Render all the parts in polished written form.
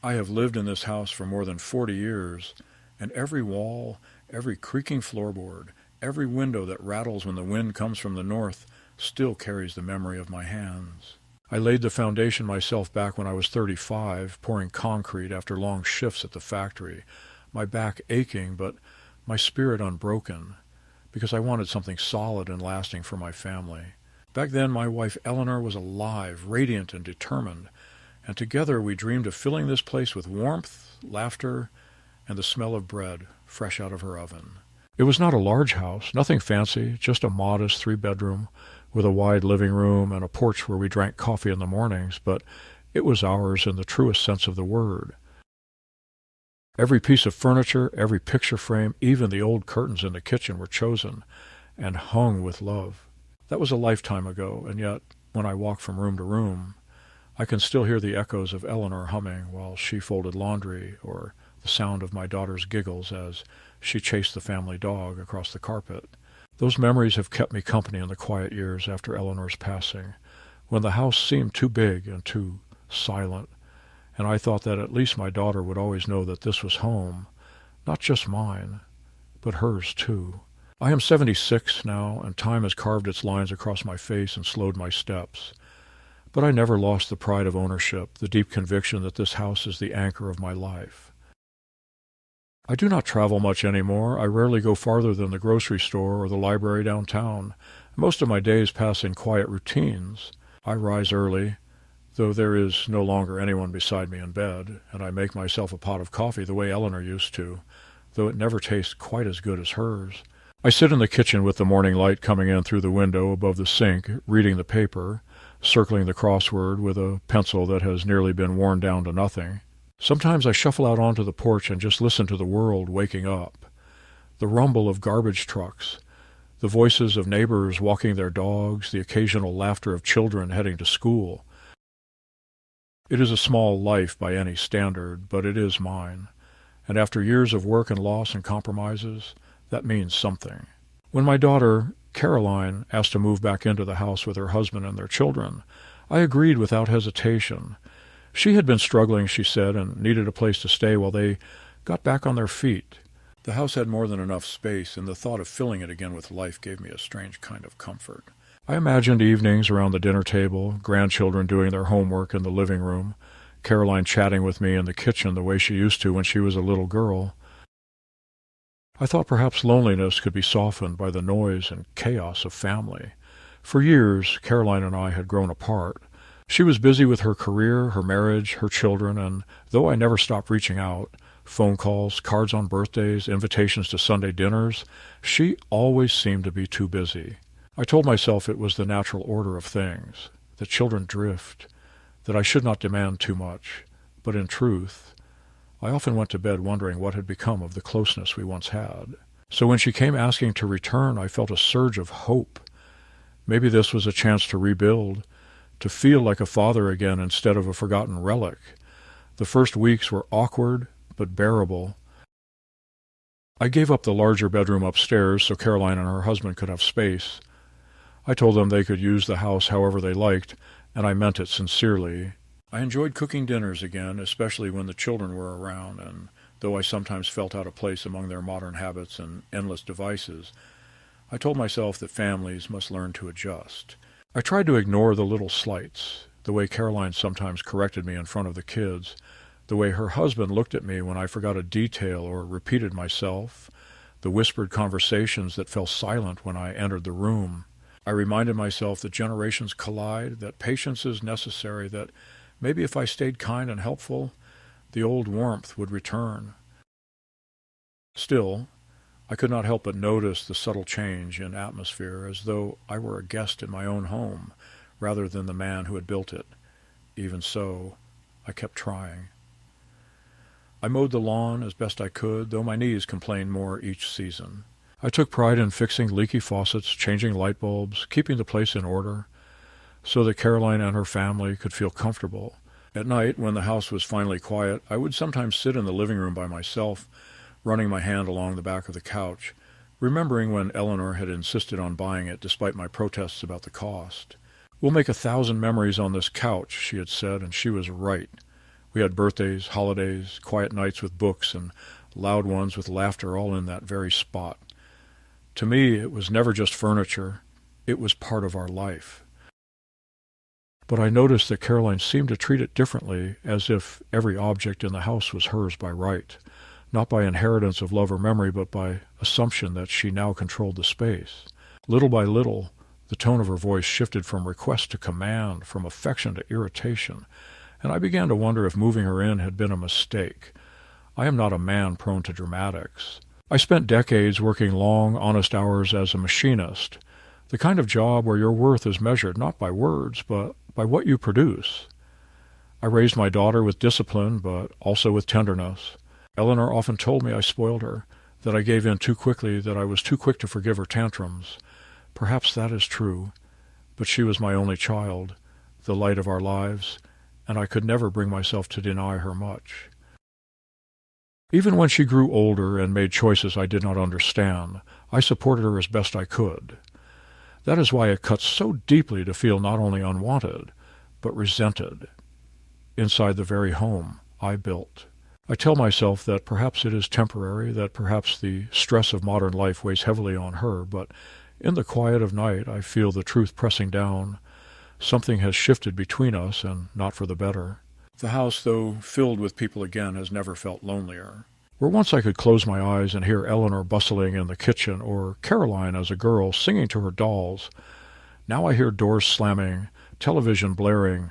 I have lived in this house for more than 40 years, and every wall, every creaking floorboard, every window that rattles when the wind comes from the north still carries the memory of my hands. I laid the foundation myself back when I was 35, pouring concrete after long shifts at the factory, my back aching but my spirit unbroken, because I wanted something solid and lasting for my family. Back then my wife Eleanor was alive, radiant and determined, and together we dreamed of filling this place with warmth, laughter, and the smell of bread fresh out of her oven. It was not a large house, nothing fancy, just a modest 3-bedroom with a wide living room and a porch where we drank coffee in the mornings, but it was ours in the truest sense of the word. Every piece of furniture, every picture frame, even the old curtains in the kitchen were chosen and hung with love. That was a lifetime ago, and yet, when I walk from room to room, I can still hear the echoes of Eleanor humming while she folded laundry, or the sound of my daughter's giggles as she chased the family dog across the carpet. Those memories have kept me company in the quiet years after Eleanor's passing, when the house seemed too big and too silent, and I thought that at least my daughter would always know that this was home, not just mine, but hers too. I am 76 now, and time has carved its lines across my face and slowed my steps. But I never lost the pride of ownership, the deep conviction that this house is the anchor of my life. I do not travel much anymore. I rarely go farther than the grocery store or the library downtown. Most of my days pass in quiet routines. I rise early, though there is no longer anyone beside me in bed, and I make myself a pot of coffee the way Eleanor used to, though it never tastes quite as good as hers. I sit in the kitchen with the morning light coming in through the window above the sink, reading the paper, circling the crossword with a pencil that has nearly been worn down to nothing. Sometimes I shuffle out onto the porch and just listen to the world waking up. The rumble of garbage trucks, the voices of neighbors walking their dogs, the occasional laughter of children heading to school. It is a small life by any standard, but it is mine, and after years of work and loss and compromises, that means something. When my daughter, Caroline, asked to move back into the house with her husband and their children, I agreed without hesitation. She had been struggling, she said, and needed a place to stay while they got back on their feet. The house had more than enough space, and the thought of filling it again with life gave me a strange kind of comfort. I imagined evenings around the dinner table, grandchildren doing their homework in the living room, Caroline chatting with me in the kitchen the way she used to when she was a little girl. I thought perhaps loneliness could be softened by the noise and chaos of family. For years, Caroline and I had grown apart. She was busy with her career, her marriage, her children, and though I never stopped reaching out, phone calls, cards on birthdays, invitations to Sunday dinners, she always seemed to be too busy. I told myself it was the natural order of things, that children drift, that I should not demand too much, but in truth, I often went to bed wondering what had become of the closeness we once had. So when she came asking to return, I felt a surge of hope. Maybe this was a chance to rebuild, to feel like a father again instead of a forgotten relic. The first weeks were awkward, but bearable. I gave up the larger bedroom upstairs so Caroline and her husband could have space. I told them they could use the house however they liked, and I meant it sincerely. I enjoyed cooking dinners again, especially when the children were around, and though I sometimes felt out of place among their modern habits and endless devices, I told myself that families must learn to adjust. I tried to ignore the little slights, the way Caroline sometimes corrected me in front of the kids, the way her husband looked at me when I forgot a detail or repeated myself, the whispered conversations that fell silent when I entered the room. I reminded myself that generations collide, that patience is necessary, that maybe if I stayed kind and helpful, the old warmth would return. Still, I could not help but notice the subtle change in atmosphere, as though I were a guest in my own home, rather than the man who had built it. Even so, I kept trying. I mowed the lawn as best I could, though my knees complained more each season. I took pride in fixing leaky faucets, changing light bulbs, keeping the place in order, so that Caroline and her family could feel comfortable. At night, when the house was finally quiet, I would sometimes sit in the living room by myself, running my hand along the back of the couch, remembering when Eleanor had insisted on buying it despite my protests about the cost. "We'll make 1,000 memories on this couch," she had said, and she was right. We had birthdays, holidays, quiet nights with books, and loud ones with laughter all in that very spot. To me, it was never just furniture. It was part of our life. But I noticed that Caroline seemed to treat it differently, as if every object in the house was hers by right, not by inheritance of love or memory, but by assumption that she now controlled the space. Little by little, the tone of her voice shifted from request to command, from affection to irritation, and I began to wonder if moving her in had been a mistake. I am not a man prone to dramatics. I spent decades working long, honest hours as a machinist, the kind of job where your worth is measured not by words, but by what you produce. I raised my daughter with discipline, but also with tenderness. Eleanor often told me I spoiled her, that I gave in too quickly, that I was too quick to forgive her tantrums. Perhaps that is true, but she was my only child, the light of our lives, and I could never bring myself to deny her much. Even when she grew older and made choices I did not understand, I supported her as best I could. That is why it cuts so deeply to feel not only unwanted, but resented, inside the very home I built. I tell myself that perhaps it is temporary, that perhaps the stress of modern life weighs heavily on her, but in the quiet of night I feel the truth pressing down. Something has shifted between us, and not for the better. The house, though filled with people again, has never felt lonelier. Where once I could close my eyes and hear Eleanor bustling in the kitchen, or Caroline as a girl singing to her dolls, now I hear doors slamming, television blaring,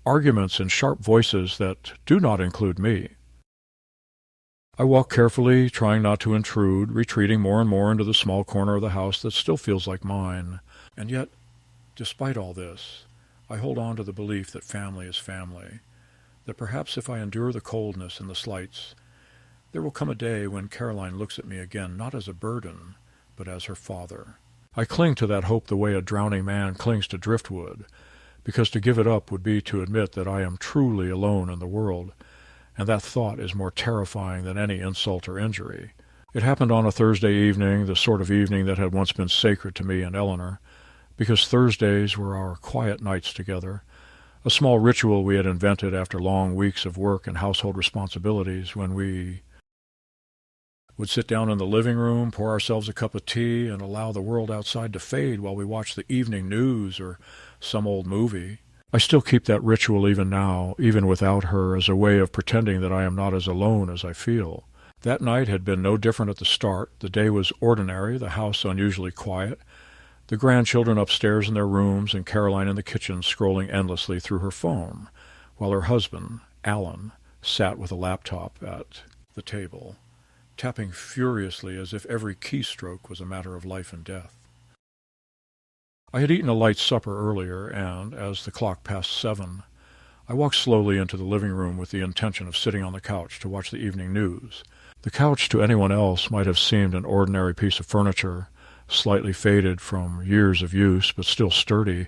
arguments in sharp voices that do not include me. I walk carefully, trying not to intrude, retreating more and more into the small corner of the house that still feels like mine. And yet, despite all this, I hold on to the belief that family is family, that perhaps if I endure the coldness and the slights, there will come a day when Caroline looks at me again, not as a burden, but as her father. I cling to that hope the way a drowning man clings to driftwood, because to give it up would be to admit that I am truly alone in the world, and that thought is more terrifying than any insult or injury. It happened on a Thursday evening, the sort of evening that had once been sacred to me and Eleanor, because Thursdays were our quiet nights together, a small ritual we had invented after long weeks of work and household responsibilities, when we would sit down in the living room, pour ourselves a cup of tea, and allow the world outside to fade while we watched the evening news or some old movie. I still keep that ritual even now, even without her, as a way of pretending that I am not as alone as I feel. That night had been no different at the start. The day was ordinary, the house unusually quiet, the grandchildren upstairs in their rooms, and Caroline in the kitchen scrolling endlessly through her phone, while her husband, Alan, sat with a laptop at the table, tapping furiously as if every keystroke was a matter of life and death. I had eaten a light supper earlier, and, as the clock passed 7, I walked slowly into the living room with the intention of sitting on the couch to watch the evening news. The couch to anyone else might have seemed an ordinary piece of furniture, slightly faded from years of use, but still sturdy,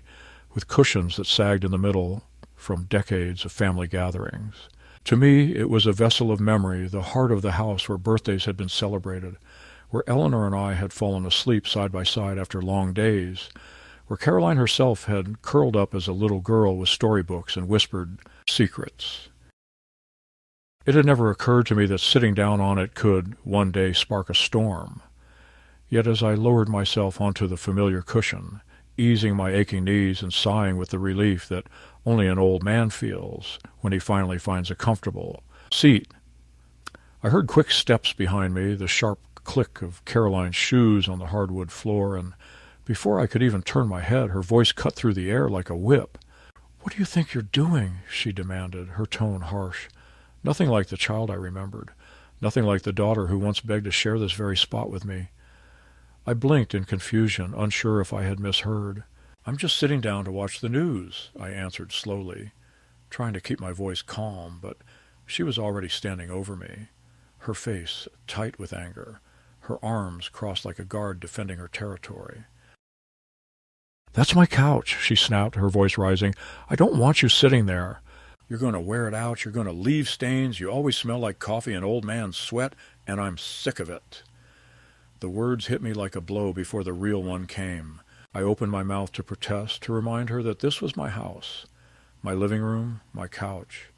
with cushions that sagged in the middle from decades of family gatherings. To me, it was a vessel of memory, the heart of the house where birthdays had been celebrated, where Eleanor and I had fallen asleep side by side after long days, where Caroline herself had curled up as a little girl with storybooks and whispered secrets. It had never occurred to me that sitting down on it could, one day, spark a storm. Yet as I lowered myself onto the familiar cushion, easing my aching knees and sighing with the relief that only an old man feels when he finally finds a comfortable seat, I heard quick steps behind me, the sharp click of Caroline's shoes on the hardwood floor, and before I could even turn my head, her voice cut through the air like a whip. "What do you think you're doing?" she demanded, her tone harsh. Nothing like the child I remembered, nothing like the daughter who once begged to share this very spot with me. I blinked in confusion, unsure if I had misheard. "I'm just sitting down to watch the news," I answered slowly, trying to keep my voice calm, but she was already standing over me, her face tight with anger, her arms crossed like a guard defending her territory. "That's my couch," she snapped, her voice rising. "I don't want you sitting there. You're going to wear it out. You're going to leave stains. You always smell like coffee and old man's sweat, and I'm sick of it." The words hit me like a blow before the real one came. I opened my mouth to protest, to remind her that this was my house, my living room, my couch,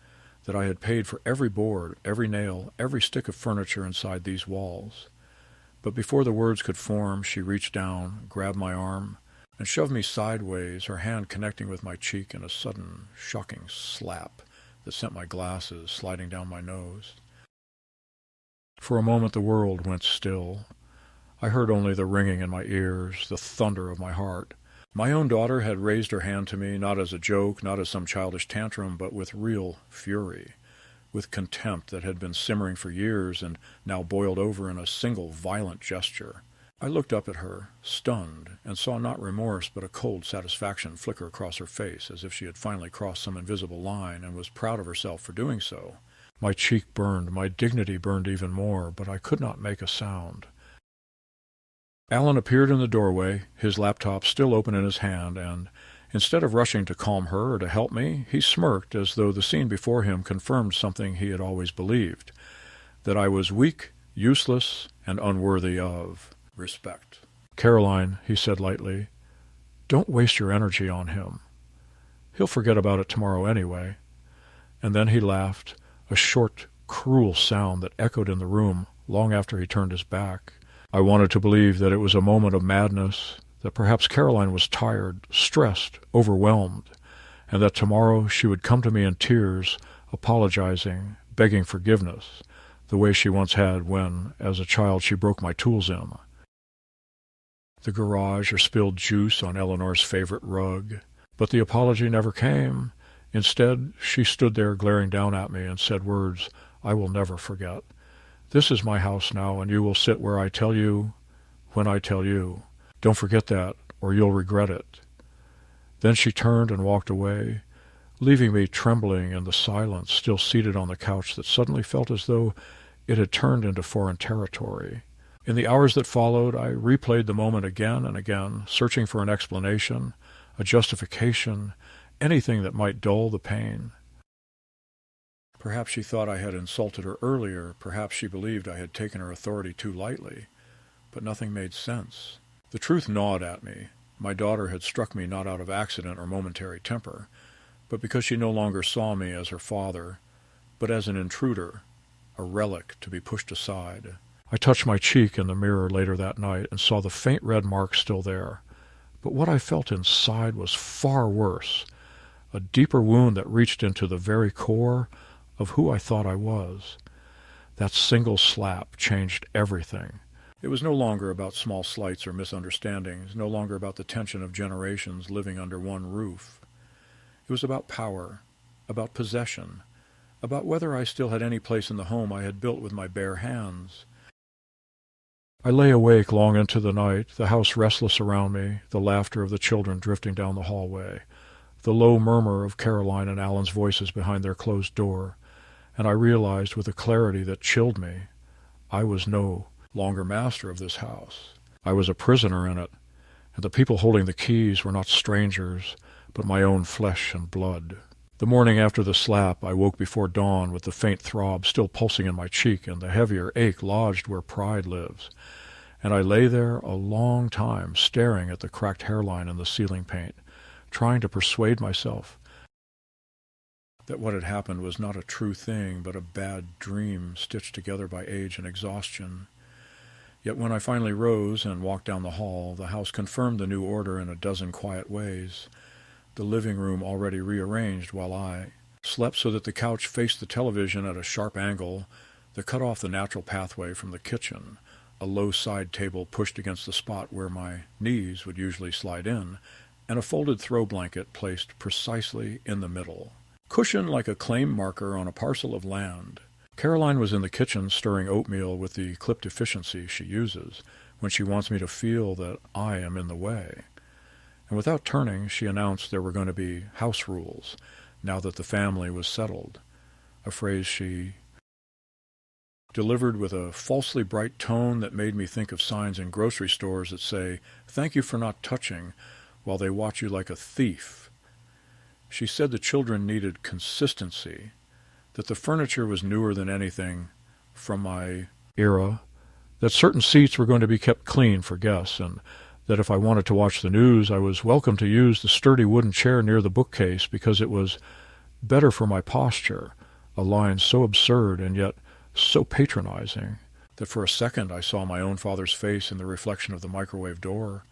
that I had paid for every board, every nail, every stick of furniture inside these walls. But before the words could form, she reached down, grabbed my arm, and shoved me sideways, her hand connecting with my cheek in a sudden, shocking slap that sent my glasses sliding down my nose. For a moment the world went still. I heard only the ringing in my ears, the thunder of my heart. My own daughter had raised her hand to me, not as a joke, not as some childish tantrum, but with real fury, with contempt that had been simmering for years and now boiled over in a single violent gesture. I looked up at her, stunned, and saw not remorse but a cold satisfaction flicker across her face, as if she had finally crossed some invisible line and was proud of herself for doing so. My cheek burned, my dignity burned even more, but I could not make a sound. Alan appeared in the doorway, his laptop still open in his hand, and instead of rushing to calm her or to help me, he smirked as though the scene before him confirmed something he had always believed, that I was weak, useless, and unworthy of respect. "Caroline," he said lightly, "don't waste your energy on him. He'll forget about it tomorrow anyway." And then he laughed, a short, cruel sound that echoed in the room long after he turned his back. I wanted to believe that it was a moment of madness, that perhaps Caroline was tired, stressed, overwhelmed, and that tomorrow she would come to me in tears, apologizing, begging forgiveness, the way she once had when, as a child, she broke my tools in the garage or spilled juice on Eleanor's favorite rug. But the apology never came. Instead, she stood there glaring down at me and said words I will never forget. "This is my house now, and you will sit where I tell you, when I tell you. Don't forget that, or you'll regret it." Then she turned and walked away, leaving me trembling in the silence, still seated on the couch that suddenly felt as though it had turned into foreign territory. In the hours that followed, I replayed the moment again and again, searching for an explanation, a justification, anything that might dull the pain. Perhaps she thought I had insulted her earlier, perhaps she believed I had taken her authority too lightly, but nothing made sense. The truth gnawed at me. My daughter had struck me not out of accident or momentary temper, but because she no longer saw me as her father, but as an intruder, a relic to be pushed aside. I touched my cheek in the mirror later that night and saw the faint red mark still there. But what I felt inside was far worse, a deeper wound that reached into the very core of who I thought I was. That single slap changed everything. It was no longer about small slights or misunderstandings, no longer about the tension of generations living under one roof. It was about power, about possession, about whether I still had any place in the home I had built with my bare hands. I lay awake long into the night, the house restless around me, the laughter of the children drifting down the hallway, the low murmur of Caroline and Alan's voices behind their closed door, and I realized with a clarity that chilled me, I was no longer master of this house. I was a prisoner in it, and the people holding the keys were not strangers, but my own flesh and blood. The morning after the slap, I woke before dawn with the faint throb still pulsing in my cheek and the heavier ache lodged where pride lives. And I lay there a long time, staring at the cracked hairline and the ceiling paint, trying to persuade myself that what had happened was not a true thing, but a bad dream stitched together by age and exhaustion. Yet when I finally rose and walked down the hall, the house confirmed the new order in a dozen quiet ways. The living room already rearranged while I slept so that the couch faced the television at a sharp angle that cut off the natural pathway from the kitchen, a low side table pushed against the spot where my knees would usually slide in, and a folded throw blanket placed precisely in the middle. Cushioned like a claim marker on a parcel of land, Caroline was in the kitchen stirring oatmeal with the clipped efficiency she uses when she wants me to feel that I am in the way. And without turning, she announced there were going to be house rules, now that the family was settled, a phrase she delivered with a falsely bright tone that made me think of signs in grocery stores that say, "Thank you for not touching," while they watch you like a thief. She said the children needed consistency, that the furniture was newer than anything from my era, that certain seats were going to be kept clean for guests, and that if I wanted to watch the news, I was welcome to use the sturdy wooden chair near the bookcase because it was better for my posture, a line so absurd and yet so patronizing that for a second I saw my own father's face in the reflection of the microwave door,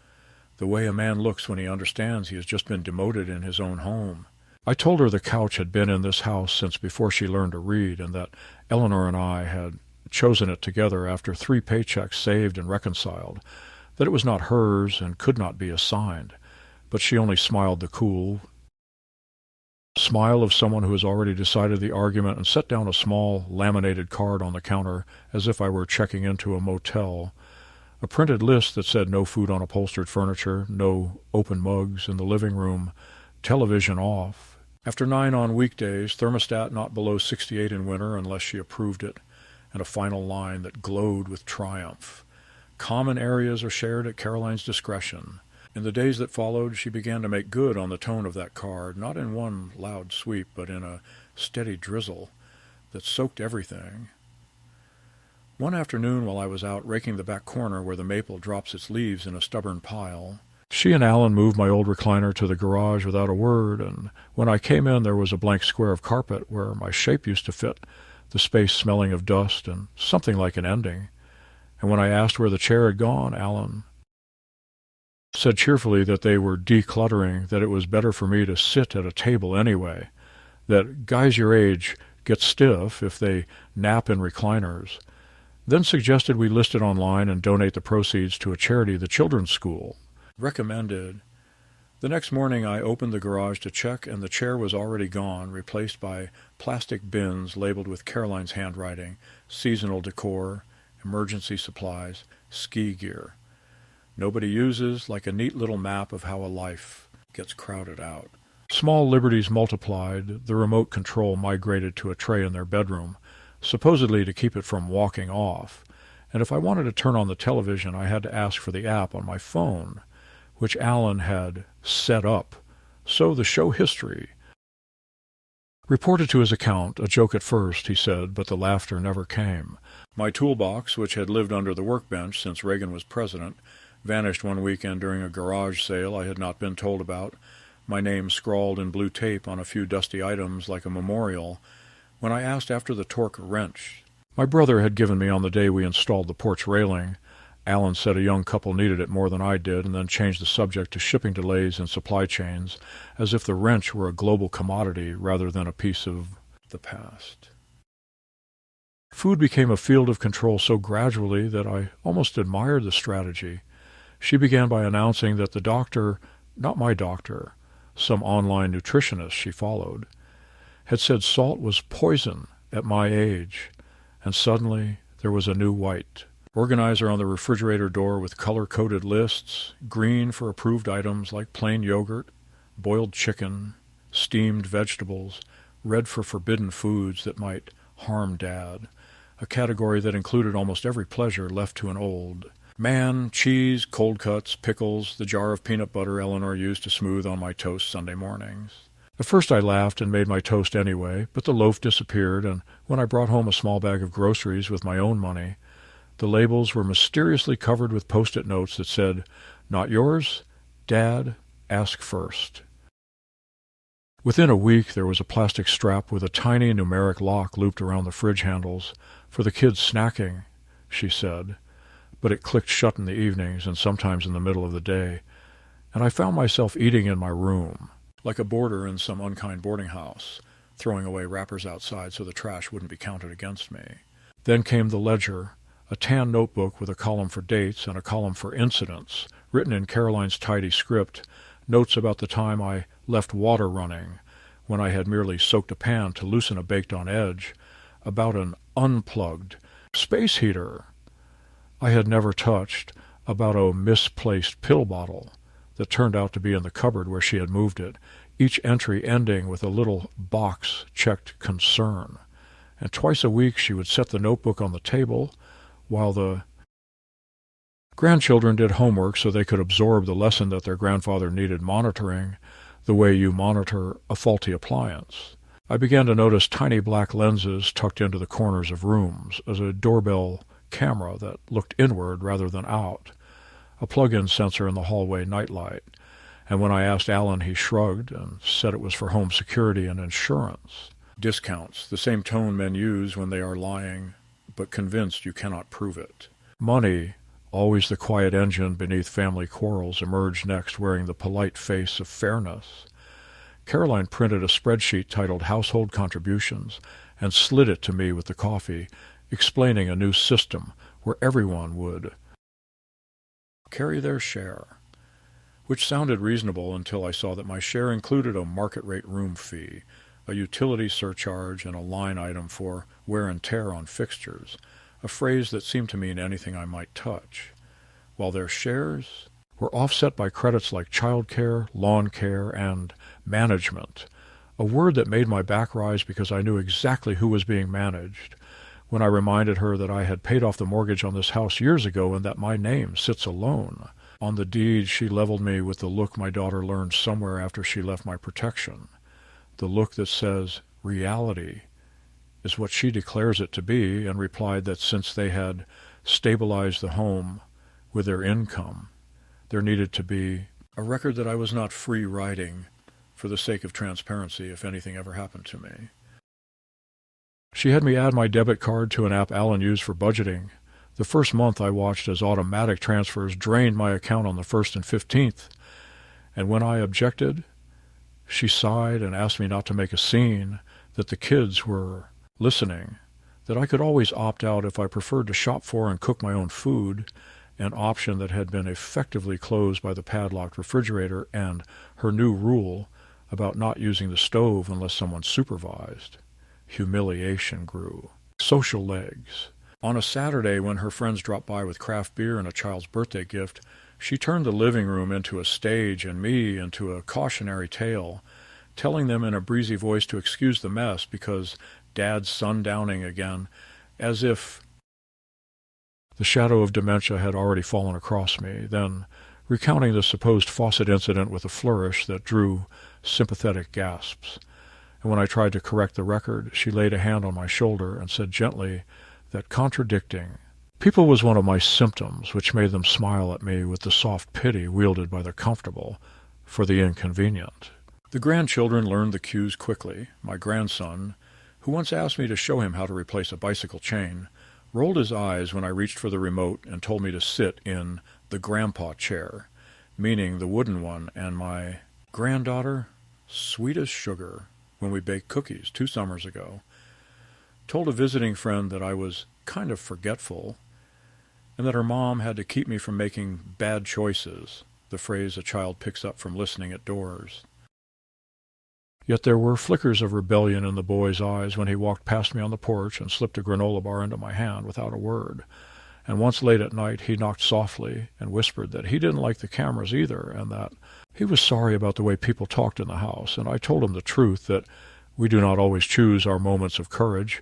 the way a man looks when he understands he has just been demoted in his own home. I told her the couch had been in this house since before she learned to read, and that Eleanor and I had chosen it together after 3 paychecks saved and reconciled, that it was not hers and could not be assigned. But she only smiled the cool smile of someone who has already decided the argument and set down a small laminated card on the counter as if I were checking into a motel, a printed list that said no food on upholstered furniture, no open mugs in the living room, television off. After 9 on weekdays, thermostat not below 68 in winter unless she approved it, and a final line that glowed with triumph. Common areas are shared at Caroline's discretion. In the days that followed, she began to make good on the tone of that card, not in one loud sweep, but in a steady drizzle that soaked everything. One afternoon, while I was out raking the back corner where the maple drops its leaves in a stubborn pile, she and Alan moved my old recliner to the garage without a word, and when I came in there was a blank square of carpet where my shape used to fit, the space smelling of dust and something like an ending. And when I asked where the chair had gone, Alan said cheerfully that they were decluttering, that it was better for me to sit at a table anyway, that guys your age get stiff if they nap in recliners, then suggested we list it online and donate the proceeds to a charity, the children's school. Recommended. The next morning I opened the garage to check, and the chair was already gone, replaced by plastic bins labeled with Caroline's handwriting, seasonal decor, emergency supplies, ski gear. Nobody uses, like a neat little map of how a life gets crowded out. Small liberties multiplied, the remote control migrated to a tray in their bedroom, supposedly to keep it from walking off, and if I wanted to turn on the television I had to ask for the app on my phone, which Alan had set up. So the show history. Reported to his account, a joke at first, he said, but the laughter never came. My toolbox, which had lived under the workbench since Reagan was president, vanished one weekend during a garage sale I had not been told about, my name scrawled in blue tape on a few dusty items like a memorial, when I asked after the torque wrench. My brother had given me on the day we installed the porch railing. Alan said a young couple needed it more than I did, and then changed the subject to shipping delays and supply chains, as if the wrench were a global commodity rather than a piece of the past. Food became a field of control so gradually that I almost admired the strategy. She began by announcing that the doctor, not my doctor, some online nutritionist she followed, had said salt was poison at my age, and suddenly there was a new white. Organizer on the refrigerator door with color-coded lists, green for approved items like plain yogurt, boiled chicken, steamed vegetables, red for forbidden foods that might harm Dad, a category that included almost every pleasure left to an old man, cheese, cold cuts, pickles, the jar of peanut butter Eleanor used to smooth on my toast Sunday mornings. At first I laughed and made my toast anyway, but the loaf disappeared, and when I brought home a small bag of groceries with my own money, the labels were mysteriously covered with Post-it notes that said, "Not yours, Dad, ask first." Within a week there was a plastic strap with a tiny numeric lock looped around the fridge handles, for the kids snacking, she said, but it clicked shut in the evenings and sometimes in the middle of the day, and I found myself eating in my room, like a boarder in some unkind boarding house, throwing away wrappers outside so the trash wouldn't be counted against me. Then came the ledger, a tan notebook with a column for dates and a column for incidents, written in Caroline's tidy script, notes about the time I left water running, when I had merely soaked a pan to loosen a baked-on edge, about an unplugged space heater I had never touched, about a misplaced pill bottle that turned out to be in the cupboard where she had moved it, each entry ending with a little box checked concern. And twice a week she would set the notebook on the table while the grandchildren did homework so they could absorb the lesson that their grandfather needed monitoring, the way you monitor a faulty appliance. I began to notice tiny black lenses tucked into the corners of rooms, as a doorbell camera that looked inward rather than out, a plug-in sensor in the hallway nightlight, and when I asked Alan he shrugged and said it was for home security and insurance. Discounts, the same tone men use when they are lying, but convinced you cannot prove it. Money, always the quiet engine beneath family quarrels, emerged next, wearing the polite face of fairness. Caroline printed a spreadsheet titled Household Contributions and slid it to me with the coffee, explaining a new system where everyone would carry their share, which sounded reasonable until I saw that my share included a market-rate room fee, a utility surcharge, and a line item for wear and tear on fixtures, a phrase that seemed to mean anything I might touch, while their shares were offset by credits like childcare, lawn care, and management, a word that made my back rise because I knew exactly who was being managed. When I reminded her that I had paid off the mortgage on this house years ago and that my name sits alone on the deed, she leveled me with the look my daughter learned somewhere after she left my protection, the look that says reality is what she declares it to be, and replied that since they had stabilized the home with their income, there needed to be a record that I was not free riding for the sake of transparency if anything ever happened to me. She had me add my debit card to an app Alan used for budgeting. The first month I watched as automatic transfers drained my account on the 1st and 15th, and when I objected, she sighed and asked me not to make a scene, that the kids were listening, that I could always opt out if I preferred to shop for and cook my own food, an option that had been effectively closed by the padlocked refrigerator and her new rule about not using the stove unless someone supervised. Humiliation grew. Social legs. On a Saturday, when her friends dropped by with craft beer and a child's birthday gift, she turned the living room into a stage and me into a cautionary tale, telling them in a breezy voice to excuse the mess because Dad's sundowning again, as if the shadow of dementia had already fallen across me, then recounting the supposed faucet incident with a flourish that drew sympathetic gasps. And when I tried to correct the record, she laid a hand on my shoulder and said gently that contradicting people was one of my symptoms, which made them smile at me with the soft pity wielded by the comfortable for the inconvenient. The grandchildren learned the cues quickly. My grandson, who once asked me to show him how to replace a bicycle chain, rolled his eyes when I reached for the remote and told me to sit in the grandpa chair, meaning the wooden one, and my granddaughter, sweet as sugar, when we baked cookies 2 summers ago, told a visiting friend that I was kind of forgetful and that her mom had to keep me from making bad choices, the phrase a child picks up from listening at doors. Yet there were flickers of rebellion in the boy's eyes when he walked past me on the porch and slipped a granola bar into my hand without a word. And once late at night he knocked softly and whispered that he didn't like the cameras either and that he was sorry about the way people talked in the house. And I told him the truth, that we do not always choose our moments of courage,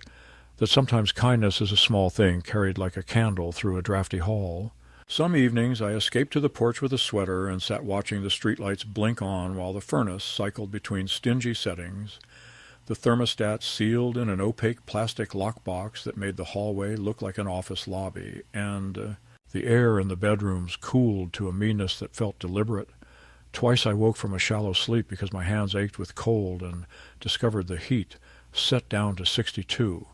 that sometimes kindness is a small thing carried like a candle through a drafty hall. Some evenings I escaped to the porch with a sweater and sat watching the streetlights blink on while the furnace cycled between stingy settings, the thermostat sealed in an opaque plastic lockbox that made the hallway look like an office lobby, and the air in the bedrooms cooled to a meanness that felt deliberate. Twice I woke from a shallow sleep because my hands ached with cold and discovered the heat set down to 62.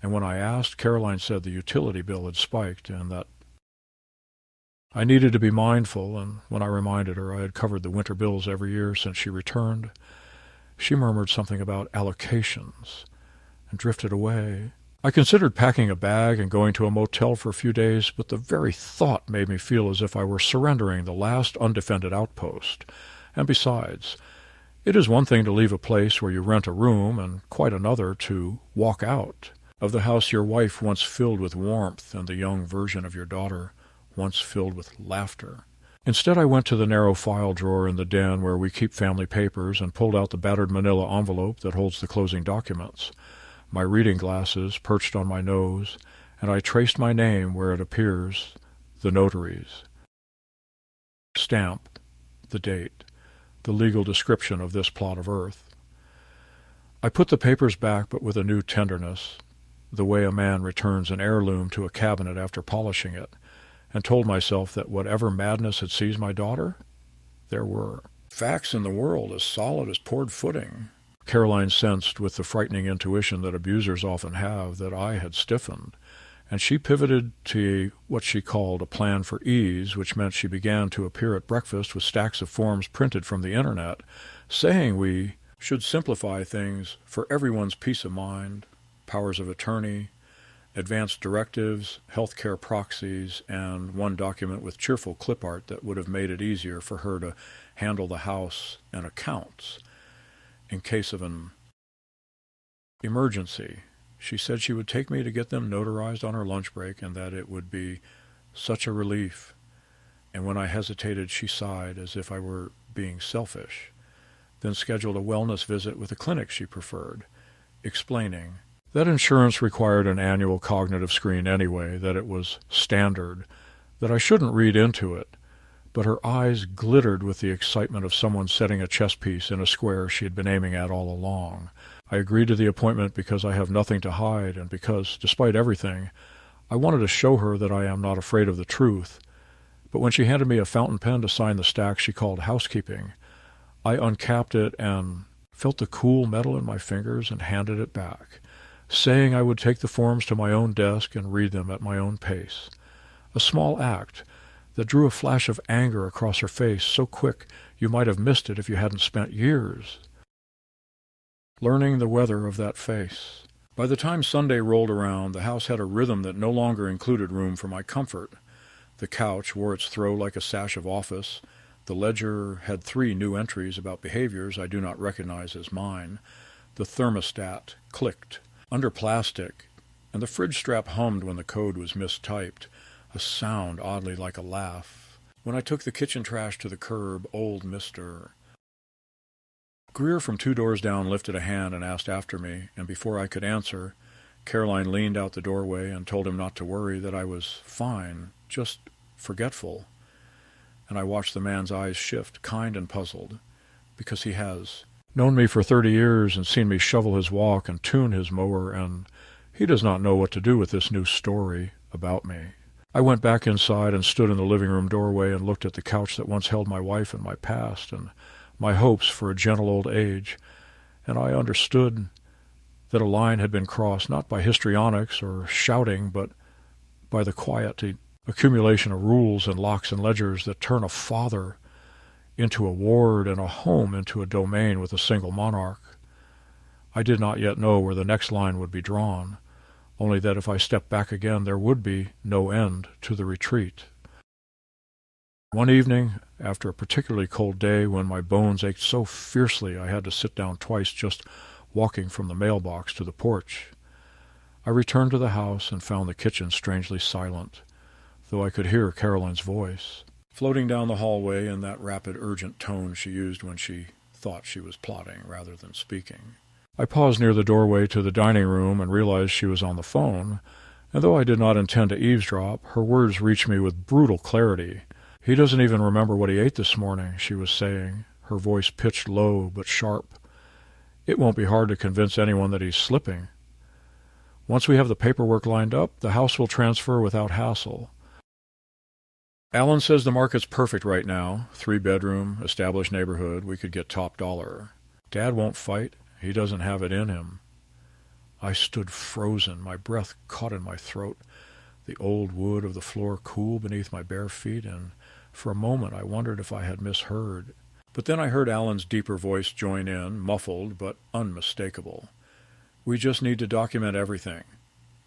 And when I asked, Caroline said the utility bill had spiked and that I needed to be mindful, and when I reminded her I had covered the winter bills every year since she returned, she murmured something about allocations and drifted away. I considered packing a bag and going to a motel for a few days, but the very thought made me feel as if I were surrendering the last undefended outpost. And besides, it is one thing to leave a place where you rent a room, and quite another to walk out of the house your wife once filled with warmth and the young version of your daughter once filled with laughter. Instead, I went to the narrow file drawer in the den where we keep family papers and pulled out the battered manila envelope that holds the closing documents, my reading glasses perched on my nose, and I traced my name where it appears, the notary's. Stamp, the date, the legal description of this plot of earth. I put the papers back, but with a new tenderness, the way a man returns an heirloom to a cabinet after polishing it, and told myself that whatever madness had seized my daughter, there were facts in the world as solid as poured footing. Caroline sensed, with the frightening intuition that abusers often have, that I had stiffened, and she pivoted to what she called a plan for ease, which meant she began to appear at breakfast with stacks of forms printed from the internet, saying we should simplify things for everyone's peace of mind, powers of attorney, advanced directives, healthcare proxies, and one document with cheerful clip art that would have made it easier for her to handle the house and accounts in case of an emergency. She said she would take me to get them notarized on her lunch break and that it would be such a relief. And when I hesitated, she sighed as if I were being selfish, then scheduled a wellness visit with a clinic she preferred, explaining that insurance required an annual cognitive screen anyway, that it was standard, that I shouldn't read into it. But her eyes glittered with the excitement of someone setting a chess piece in a square she had been aiming at all along. I agreed to the appointment because I have nothing to hide and because, despite everything, I wanted to show her that I am not afraid of the truth. But when she handed me a fountain pen to sign the stack she called housekeeping, I uncapped it and felt the cool metal in my fingers and handed it back, saying I would take the forms to my own desk and read them at my own pace. A small act that drew a flash of anger across her face, so quick you might have missed it if you hadn't spent years learning the weather of that face. By the time Sunday rolled around, the house had a rhythm that no longer included room for my comfort. The couch wore its throw like a sash of office. The ledger had 3 new entries about behaviors I do not recognize as mine. The thermostat clicked under plastic, and the fridge strap hummed when the code was mistyped, a sound oddly like a laugh. When I took the kitchen trash to the curb, old Mr. Greer from 2 doors down lifted a hand and asked after me, and before I could answer, Caroline leaned out the doorway and told him not to worry, that I was fine, just forgetful. And I watched the man's eyes shift, kind and puzzled, because he has known me for 30 years and seen me shovel his walk and tune his mower, and he does not know what to do with this new story about me. I went back inside and stood in the living room doorway and looked at the couch that once held my wife and my past and my hopes for a gentle old age, and I understood that a line had been crossed not by histrionics or shouting, but by the quiet accumulation of rules and locks and ledgers that turn a father into a ward and a home into a domain with a single monarch. I did not yet know where the next line would be drawn, only that if I stepped back again there would be no end to the retreat. One evening, after a particularly cold day when my bones ached so fiercely I had to sit down twice just walking from the mailbox to the porch, I returned to the house and found the kitchen strangely silent, though I could hear Caroline's voice floating down the hallway in that rapid, urgent tone she used when she thought she was plotting rather than speaking. I paused near the doorway to the dining room and realized she was on the phone, and though I did not intend to eavesdrop, her words reached me with brutal clarity. "He doesn't even remember what he ate this morning," she was saying, her voice pitched low but sharp. "It won't be hard to convince anyone that he's slipping. Once we have the paperwork lined up, the house will transfer without hassle. Alan says the market's perfect right now. 3-bedroom, established neighborhood. We could get top dollar. Dad won't fight. He doesn't have it in him." I stood frozen, my breath caught in my throat, the old wood of the floor cool beneath my bare feet, and for a moment I wondered if I had misheard. But then I heard Alan's deeper voice join in, muffled but unmistakable. "We just need to document everything.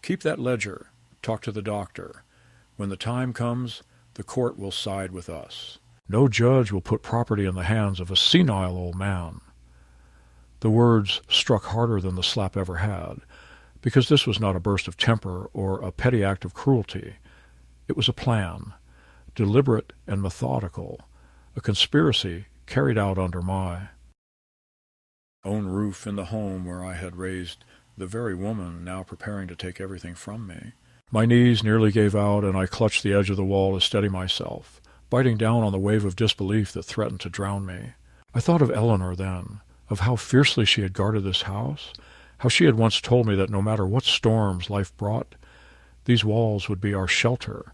Keep that ledger. Talk to the doctor. When the time comes, the court will side with us. No judge will put property in the hands of a senile old man." The words struck harder than the slap ever had, because this was not a burst of temper or a petty act of cruelty. It was a plan, deliberate and methodical, a conspiracy carried out under my own roof in the home where I had raised the very woman now preparing to take everything from me. My knees nearly gave out, and I clutched the edge of the wall to steady myself, biting down on the wave of disbelief that threatened to drown me. I thought of Eleanor then, of how fiercely she had guarded this house, how she had once told me that no matter what storms life brought, these walls would be our shelter,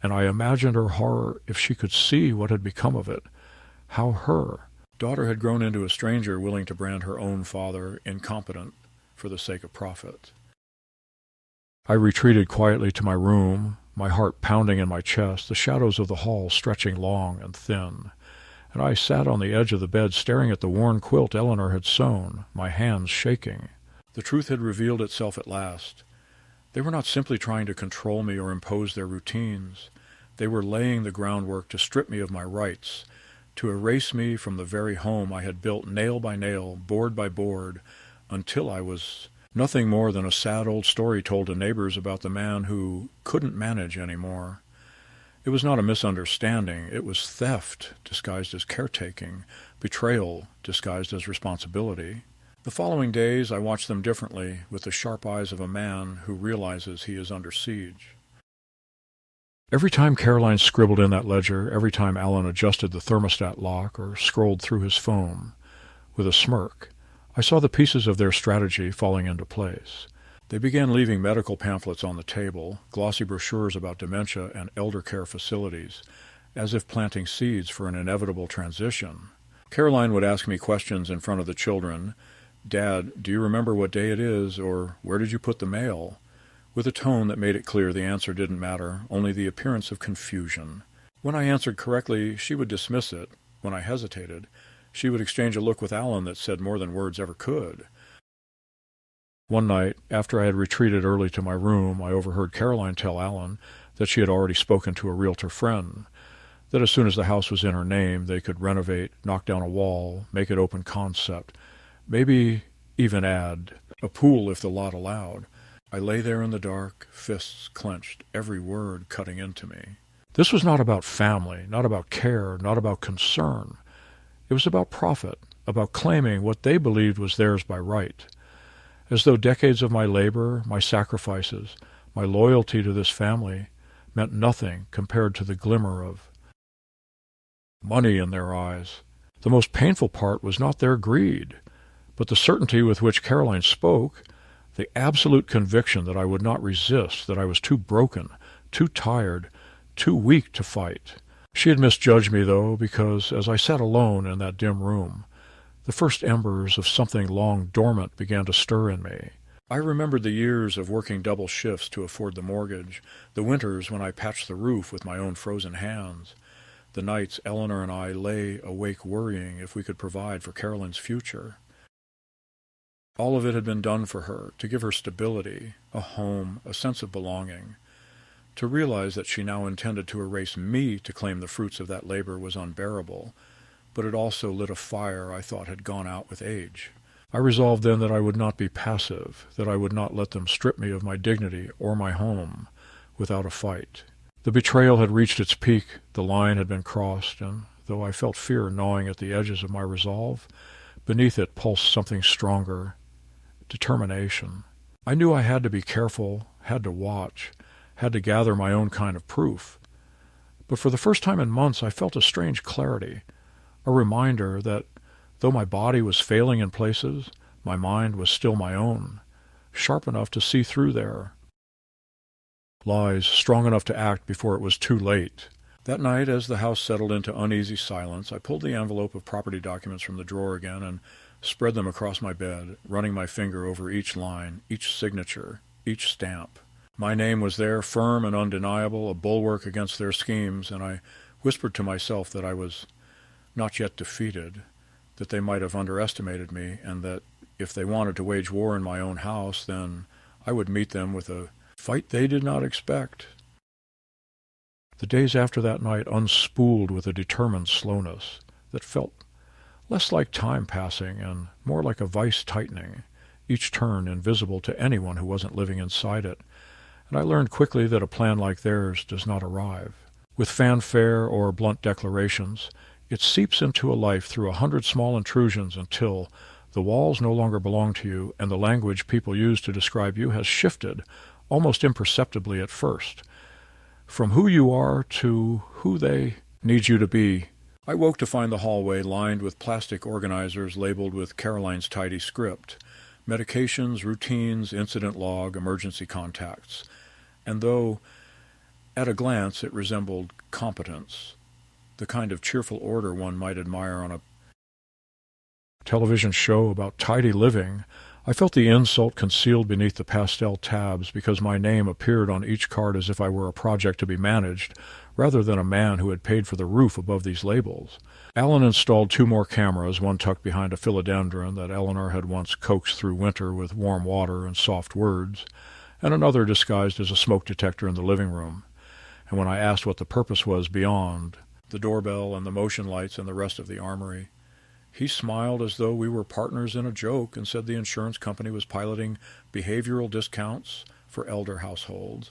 and I imagined her horror if she could see what had become of it, how her, Daughter had grown into a stranger willing to brand her own father incompetent for the sake of profit. I retreated quietly to my room, my heart pounding in my chest, the shadows of the hall stretching long and thin, and I sat on the edge of the bed staring at the worn quilt Eleanor had sewn, my hands shaking. The truth had revealed itself at last. They were not simply trying to control me or impose their routines. They were laying the groundwork to strip me of my rights, to erase me from the very home I had built nail by nail, board by board, until I was nothing more than a sad old story told to neighbors about the man who couldn't manage any more. It was not a misunderstanding. It was theft disguised as caretaking, betrayal disguised as responsibility. The following days I watched them differently, with the sharp eyes of a man who realizes he is under siege. Every time Caroline scribbled in that ledger, every time Alan adjusted the thermostat lock or scrolled through his phone, with a smirk, I saw the pieces of their strategy falling into place. They began leaving medical pamphlets on the table, glossy brochures about dementia and elder care facilities, as if planting seeds for an inevitable transition. Caroline would ask me questions in front of the children. "Dad, do you remember what day it is?" or "Where did you put the mail?" with a tone that made it clear the answer didn't matter, only the appearance of confusion. When I answered correctly, she would dismiss it. When I hesitated, she would exchange a look with Alan that said more than words ever could. One night, after I had retreated early to my room, I overheard Caroline tell Alan that she had already spoken to a realtor friend, that as soon as the house was in her name, they could renovate, knock down a wall, make it open concept, maybe even add a pool if the lot allowed. I lay there in the dark, fists clenched, every word cutting into me. This was not about family, not about care, not about concern. It was about profit, about claiming what they believed was theirs by right. As though decades of my labor, my sacrifices, my loyalty to this family meant nothing compared to the glimmer of money in their eyes. The most painful part was not their greed, but the certainty with which Caroline spoke, the absolute conviction that I would not resist, that I was too broken, too tired, too weak to fight. She had misjudged me, though, because as I sat alone in that dim room, the first embers of something long dormant began to stir in me. I remembered the years of working double shifts to afford the mortgage, the winters when I patched the roof with my own frozen hands, the nights Eleanor and I lay awake worrying if we could provide for Caroline's future. All of it had been done for her, to give her stability, a home, a sense of belonging. To realize that she now intended to erase me to claim the fruits of that labor was unbearable, but it also lit a fire I thought had gone out with age. I resolved then that I would not be passive, that I would not let them strip me of my dignity or my home without a fight. The betrayal had reached its peak, the line had been crossed, and though I felt fear gnawing at the edges of my resolve, beneath it pulsed something stronger, determination. I knew I had to be careful, had to watch, had to gather my own kind of proof. But for the first time in months I felt a strange clarity, a reminder that though my body was failing in places, my mind was still my own, sharp enough to see through their lies, strong enough to act before it was too late. That night, as the house settled into uneasy silence, I pulled the envelope of property documents from the drawer again and spread them across my bed, running my finger over each line, each signature, each stamp. My name was there, firm and undeniable, a bulwark against their schemes, and I whispered to myself that I was not yet defeated, that they might have underestimated me, and that if they wanted to wage war in my own house, then I would meet them with a fight they did not expect. The days after that night unspooled with a determined slowness that felt less like time passing and more like a vice tightening, each turn invisible to anyone who wasn't living inside it, and I learned quickly that a plan like theirs does not arrive with fanfare or blunt declarations. It seeps into a life through 100 small intrusions until the walls no longer belong to you and the language people use to describe you has shifted, almost imperceptibly at first, from who you are to who they need you to be. I woke to find the hallway lined with plastic organizers labeled with Caroline's tidy script, medications, routines, incident log, emergency contacts. And though at a glance it resembled competence, the kind of cheerful order one might admire on a television show about tidy living, I felt the insult concealed beneath the pastel tabs because my name appeared on each card as if I were a project to be managed, rather than a man who had paid for the roof above these labels. Alan installed 2 more cameras, one tucked behind a philodendron that Eleanor had once coaxed through winter with warm water and soft words, and another disguised as a smoke detector in the living room. And when I asked what the purpose was beyond the doorbell and the motion lights and the rest of the armory, he smiled as though we were partners in a joke and said the insurance company was piloting behavioral discounts for elder households.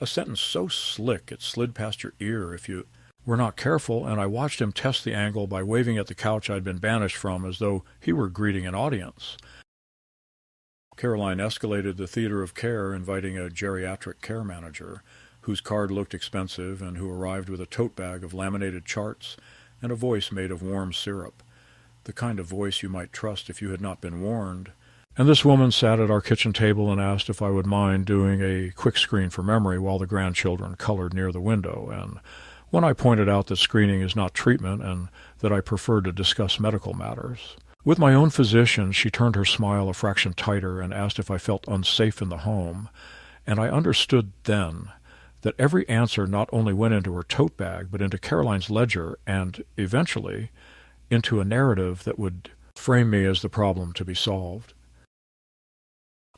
A sentence so slick it slid past your ear if you were not careful, and I watched him test the angle by waving at the couch I'd been banished from as though he were greeting an audience. Caroline escalated the theater of care, inviting a geriatric care manager, whose card looked expensive and who arrived with a tote bag of laminated charts and a voice made of warm syrup, the kind of voice you might trust if you had not been warned. And this woman sat at our kitchen table and asked if I would mind doing a quick screen for memory while the grandchildren colored near the window, and when I pointed out that screening is not treatment and that I preferred to discuss medical matters. With my own physician, she turned her smile a fraction tighter and asked if I felt unsafe in the home, and I understood then that every answer not only went into her tote bag, but into Caroline's ledger and, eventually, into a narrative that would frame me as the problem to be solved.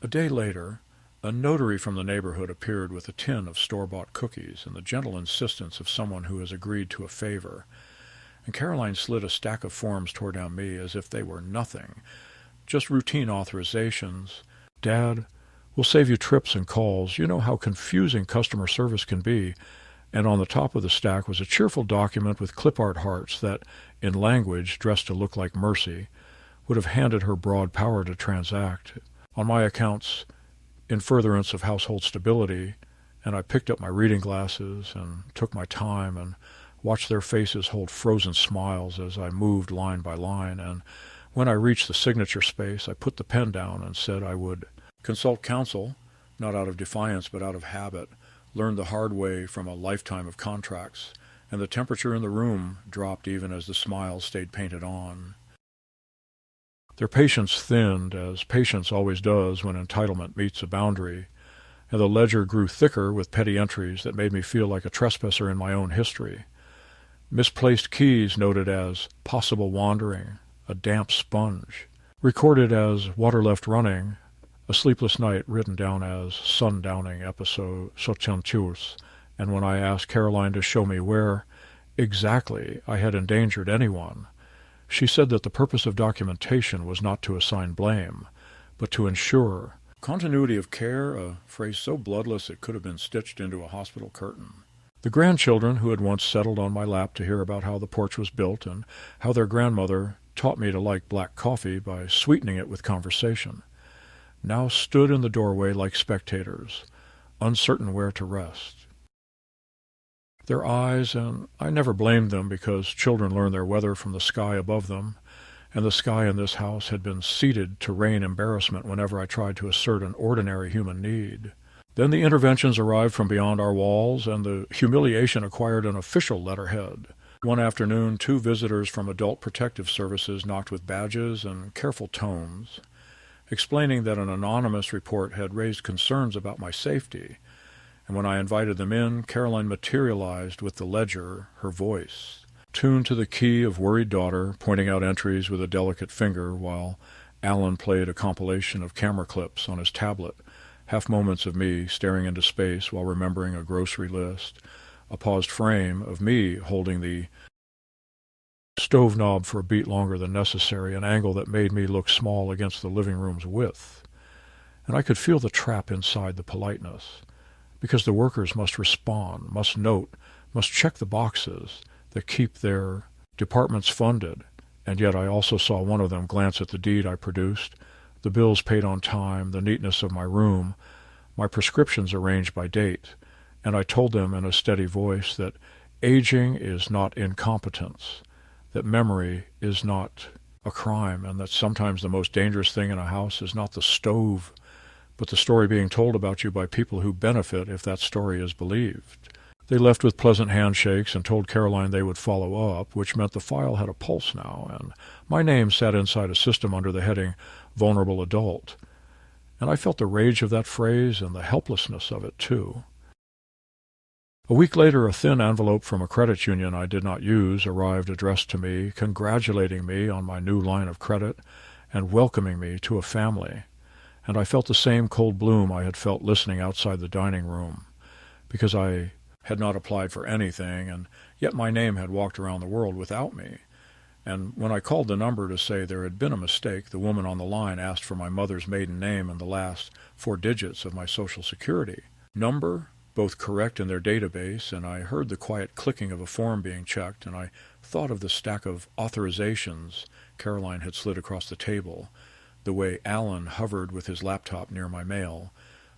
A day later, a notary from the neighborhood appeared with a tin of store-bought cookies and the gentle insistence of someone who has agreed to a favor, and Caroline slid a stack of forms toward down me as if they were nothing, just routine authorizations. "Dad, we'll save you trips and calls. You know how confusing customer service can be." And on the top of the stack was a cheerful document with clip art hearts that, in language dressed to look like mercy, would have handed her broad power to transact. On my accounts, in furtherance of household stability, and I picked up my reading glasses and took my time and watched their faces hold frozen smiles as I moved line by line, and when I reached the signature space, I put the pen down and said I would consult counsel, not out of defiance but out of habit, learned the hard way from a lifetime of contracts, and the temperature in the room dropped even as the smiles stayed painted on. Their patience thinned, as patience always does when entitlement meets a boundary, and the ledger grew thicker with petty entries that made me feel like a trespasser in my own history. Misplaced keys noted as possible wandering, a damp sponge. Recorded as water left running, a sleepless night written down as sundowning episode soixante-douze, and when I asked Caroline to show me where exactly I had endangered anyone, she said that the purpose of documentation was not to assign blame, but to ensure continuity of care, a phrase so bloodless it could have been stitched into a hospital curtain. The grandchildren, who had once settled on my lap to hear about how the porch was built and how their grandmother taught me to like black coffee by sweetening it with conversation, now stood in the doorway like spectators, uncertain where to rest. Their eyes, and I never blamed them because children learn their weather from the sky above them, and the sky in this house had been seeded to rain embarrassment whenever I tried to assert an ordinary human need. Then the interventions arrived from beyond our walls, and the humiliation acquired an official letterhead. One afternoon, 2 visitors from Adult Protective Services knocked with badges and careful tones, explaining that an anonymous report had raised concerns about my safety. And when I invited them in, Caroline materialized with the ledger, her voice, tuned to the key of worried daughter, pointing out entries with a delicate finger, while Alan played a compilation of camera clips on his tablet, half moments of me staring into space while remembering a grocery list, a paused frame of me holding the stove knob for a beat longer than necessary, an angle that made me look small against the living room's width. And I could feel the trap inside the politeness, because the workers must respond, must note, must check the boxes that keep their departments funded, and yet I also saw one of them glance at the deed I produced, the bills paid on time, the neatness of my room, my prescriptions arranged by date, and I told them in a steady voice that aging is not incompetence, that memory is not a crime, and that sometimes the most dangerous thing in a house is not the stove, but the story being told about you by people who benefit if that story is believed. They left with pleasant handshakes and told Caroline they would follow up, which meant the file had a pulse now, and my name sat inside a system under the heading Vulnerable Adult. And I felt the rage of that phrase and the helplessness of it, too. A week later, a thin envelope from a credit union I did not use arrived addressed to me, congratulating me on my new line of credit and welcoming me to a family. And I felt the same cold bloom I had felt listening outside the dining room, because I had not applied for anything, and yet my name had walked around the world without me. And when I called the number to say there had been a mistake, the woman on the line asked for my mother's maiden name and the last 4 digits of my Social Security number, both correct in their database, and I heard the quiet clicking of a form being checked, and I thought of the stack of authorizations Caroline had slid across the table, the way Alan hovered with his laptop near my mail,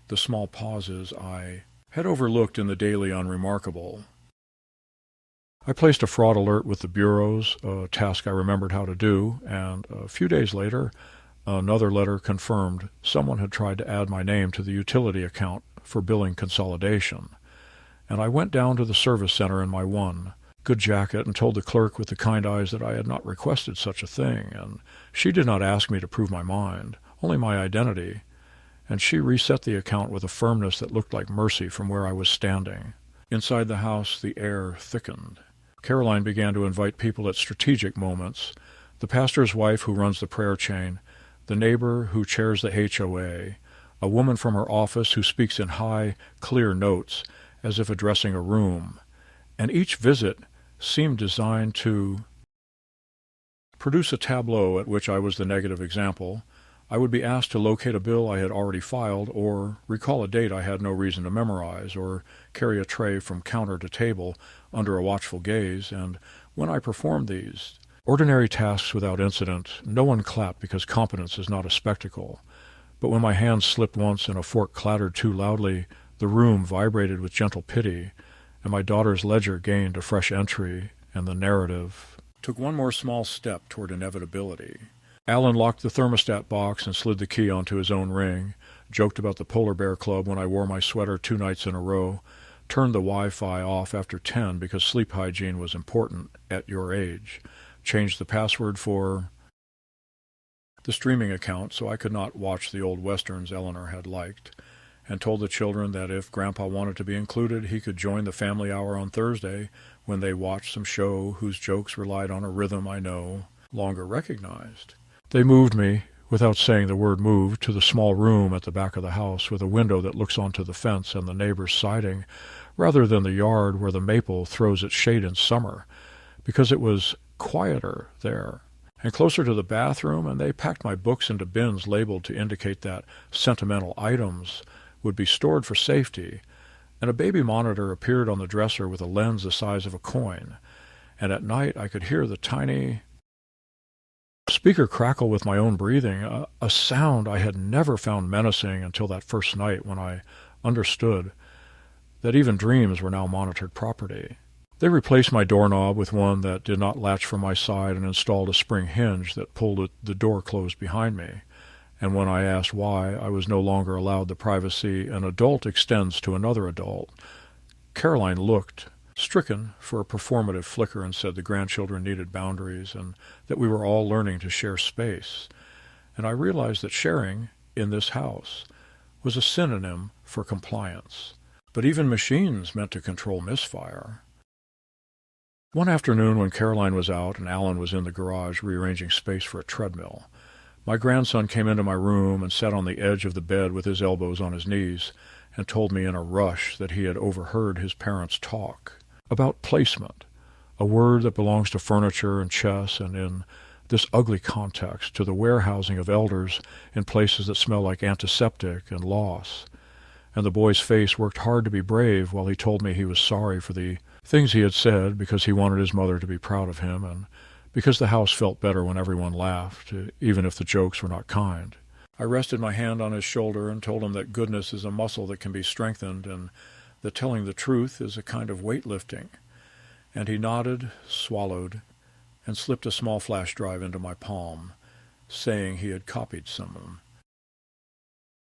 the small pauses I had overlooked in the daily unremarkable. I placed a fraud alert with the bureaus, a task I remembered how to do, and a few days later, another letter confirmed someone had tried to add my name to the utility account for billing consolidation. And I went down to the service center in my good jacket and told the clerk with the kind eyes that I had not requested such a thing, and she did not ask me to prove my mind, only my identity, and she reset the account with a firmness that looked like mercy from where I was standing. Inside the house, the air thickened. Caroline began to invite people at strategic moments, the pastor's wife who runs the prayer chain, the neighbor who chairs the HOA, a woman from her office who speaks in high, clear notes, as if addressing a room, and each visit seemed designed to produce a tableau at which I was the negative example. I would be asked to locate a bill I had already filed, or recall a date I had no reason to memorize, or carry a tray from counter to table under a watchful gaze, and when I performed these ordinary tasks without incident, no one clapped because competence is not a spectacle. But when my hand slipped once and a fork clattered too loudly, the room vibrated with gentle pity, and my daughter's ledger gained a fresh entry, and the narrative took one more small step toward inevitability. Alan locked the thermostat box and slid the key onto his own ring, joked about the Polar Bear Club when I wore my sweater 2 nights in a row, turned the Wi-Fi off after 10 because sleep hygiene was important at your age, changed the password for the streaming account so I could not watch the old westerns Eleanor had liked, and told the children that if Grandpa wanted to be included, he could join the family hour on Thursday when they watched some show whose jokes relied on a rhythm I no longer recognized. They moved me, without saying the word move, to the small room at the back of the house with a window that looks onto the fence and the neighbor's siding, rather than the yard where the maple throws its shade in summer, because it was quieter there, and closer to the bathroom, and they packed my books into bins labeled to indicate that sentimental items would be stored for safety, and a baby monitor appeared on the dresser with a lens the size of a coin, and at night I could hear the tiny speaker crackle with my own breathing, a sound I had never found menacing until that first night when I understood that even dreams were now monitored property. They replaced my doorknob with one that did not latch from my side and installed a spring hinge that pulled the door closed behind me. And when I asked why I was no longer allowed the privacy an adult extends to another adult, Caroline looked stricken for a performative flicker and said the grandchildren needed boundaries and that we were all learning to share space. And I realized that sharing in this house was a synonym for compliance. But even machines meant to control misfire. One afternoon when Caroline was out and Alan was in the garage rearranging space for a treadmill, my grandson came into my room and sat on the edge of the bed with his elbows on his knees and told me in a rush that he had overheard his parents talk about placement, a word that belongs to furniture and chess and, in this ugly context, to the warehousing of elders in places that smell like antiseptic and loss. And the boy's face worked hard to be brave while he told me he was sorry for the things he had said because he wanted his mother to be proud of him and because the house felt better when everyone laughed, even if the jokes were not kind. I rested my hand on his shoulder and told him that goodness is a muscle that can be strengthened and that telling the truth is a kind of weightlifting. And he nodded, swallowed, and slipped a small flash drive into my palm, saying he had copied some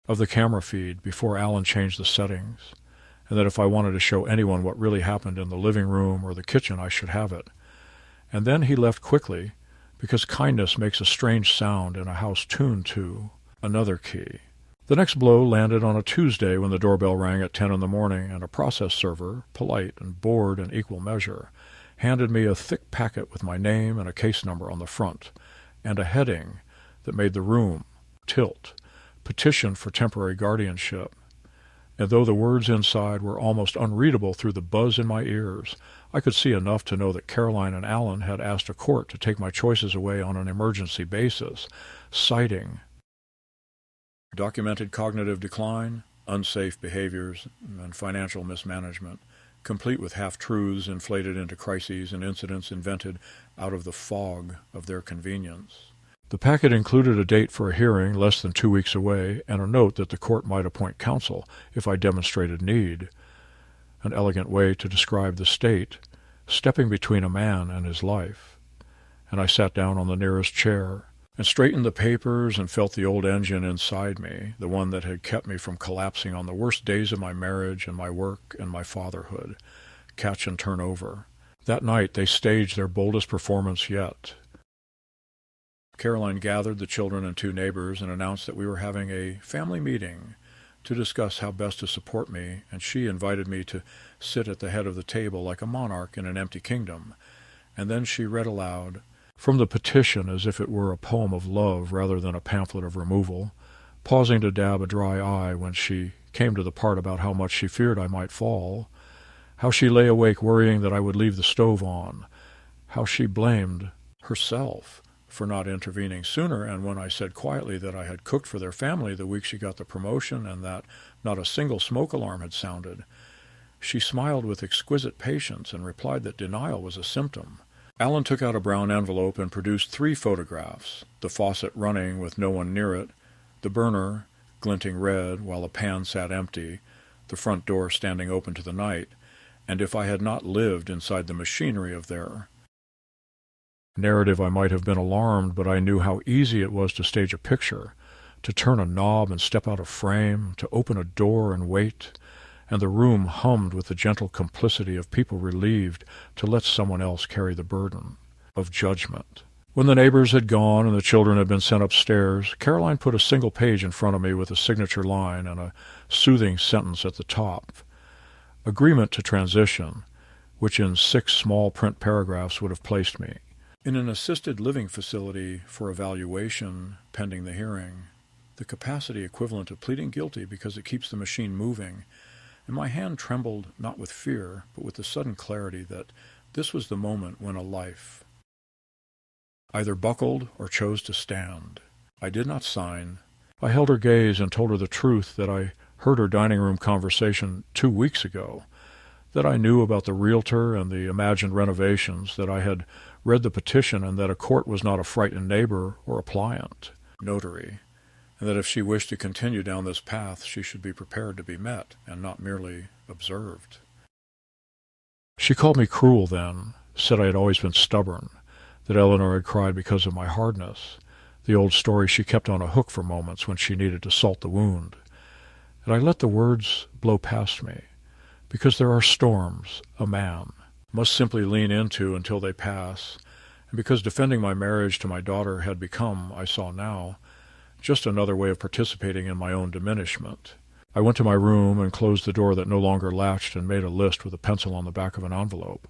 of the camera feed before Alan changed the settings. and that if I wanted to show anyone what really happened in the living room or the kitchen, I should have it. And then he left quickly, because kindness makes a strange sound in a house tuned to another key. The next blow landed on a Tuesday when the doorbell rang at 10 in the morning, and a process server, polite and bored in equal measure, handed me a thick packet with my name and a case number on the front, and a heading that made the room tilt, petition for temporary guardianship. And though the words inside were almost unreadable through the buzz in my ears, I could see enough to know that Caroline and Alan had asked a court to take my choices away on an emergency basis, citing documented cognitive decline, unsafe behaviors, and financial mismanagement, complete with half-truths inflated into crises and incidents invented out of the fog of their convenience. The packet included a date for a hearing less than 2 weeks away and a note that the court might appoint counsel if I demonstrated need, an elegant way to describe the state, stepping between a man and his life. And I sat down on the nearest chair and straightened the papers and felt the old engine inside me, the one that had kept me from collapsing on the worst days of my marriage and my work and my fatherhood, catch and turn over. That night they staged their boldest performance yet. Caroline gathered the children and 2 neighbors and announced that we were having a family meeting to discuss how best to support me, and she invited me to sit at the head of the table like a monarch in an empty kingdom. And then she read aloud from the petition as if it were a poem of love rather than a pamphlet of removal, pausing to dab a dry eye when she came to the part about how much she feared I might fall, how she lay awake worrying that I would leave the stove on, how she blamed herself for not intervening sooner, and when I said quietly that I had cooked for their family the week she got the promotion and that not a single smoke alarm had sounded, she smiled with exquisite patience and replied that denial was a symptom. Alan took out a brown envelope and produced 3 photographs, the faucet running with no one near it, the burner glinting red while the pan sat empty, the front door standing open to the night, and if I had not lived inside the machinery of their narrative I might have been alarmed, but I knew how easy it was to stage a picture, to turn a knob and step out of frame, to open a door and wait, and the room hummed with the gentle complicity of people relieved to let someone else carry the burden of judgment. When the neighbors had gone and the children had been sent upstairs, Caroline put a single page in front of me with a signature line and a soothing sentence at the top. Agreement to transition, which in 6 small print paragraphs would have placed me in an assisted living facility for evaluation pending the hearing, the capacity equivalent of pleading guilty because it keeps the machine moving, and my hand trembled not with fear, but with the sudden clarity that this was the moment when a life either buckled or chose to stand. I did not sign. I held her gaze and told her the truth that I heard her dining room conversation 2 weeks ago, that I knew about the realtor and the imagined renovations, that I had read the petition, and that a court was not a frightened neighbor or a pliant notary, and that if she wished to continue down this path, she should be prepared to be met and not merely observed. She called me cruel then, said I had always been stubborn, that Eleanor had cried because of my hardness, the old story she kept on a hook for moments when she needed to salt the wound. And I let the words blow past me, because there are storms a man must simply lean into until they pass, and because defending my marriage to my daughter had become, I saw now, just another way of participating in my own diminishment. I went to my room and closed the door that no longer latched and made a list with a pencil on the back of an envelope.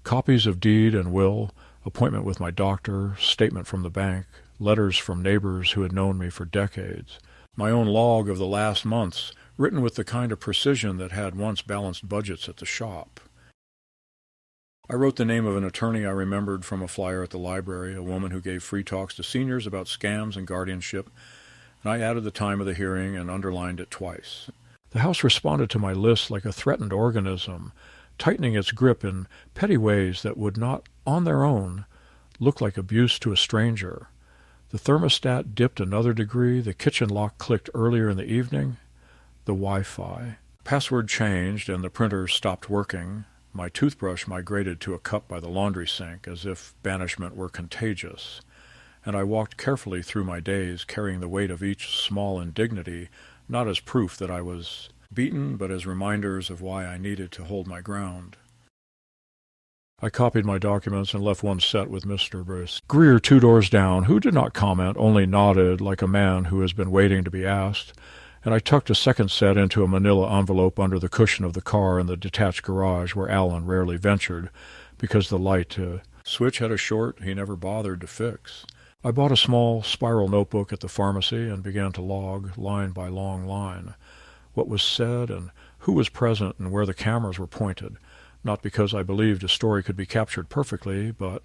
Copies of deed and will, appointment with my doctor, statement from the bank, letters from neighbors who had known me for decades, my own log of the last months, written with the kind of precision that had once balanced budgets at the shop. I wrote the name of an attorney I remembered from a flyer at the library, a woman who gave free talks to seniors about scams and guardianship, and I added the time of the hearing and underlined it twice. The house responded to my list like a threatened organism, tightening its grip in petty ways that would not, on their own, look like abuse to a stranger. The thermostat dipped another degree, the kitchen lock clicked earlier in the evening, the Wi-Fi password changed, and the printer stopped working. My toothbrush migrated to a cup by the laundry sink, as if banishment were contagious, and I walked carefully through my days, carrying the weight of each small indignity, not as proof that I was beaten but as reminders of why I needed to hold my ground. I copied my documents and left one set with Mr. Bruce Greer 2 doors down, who did not comment, only nodded like a man who has been waiting to be asked, and I tucked a second set into a manila envelope under the cushion of the car in the detached garage where Alan rarely ventured, because the light switch had a short he never bothered to fix. I bought a small spiral notebook at the pharmacy and began to log, line by long line, what was said and who was present and where the cameras were pointed, not because I believed a story could be captured perfectly, but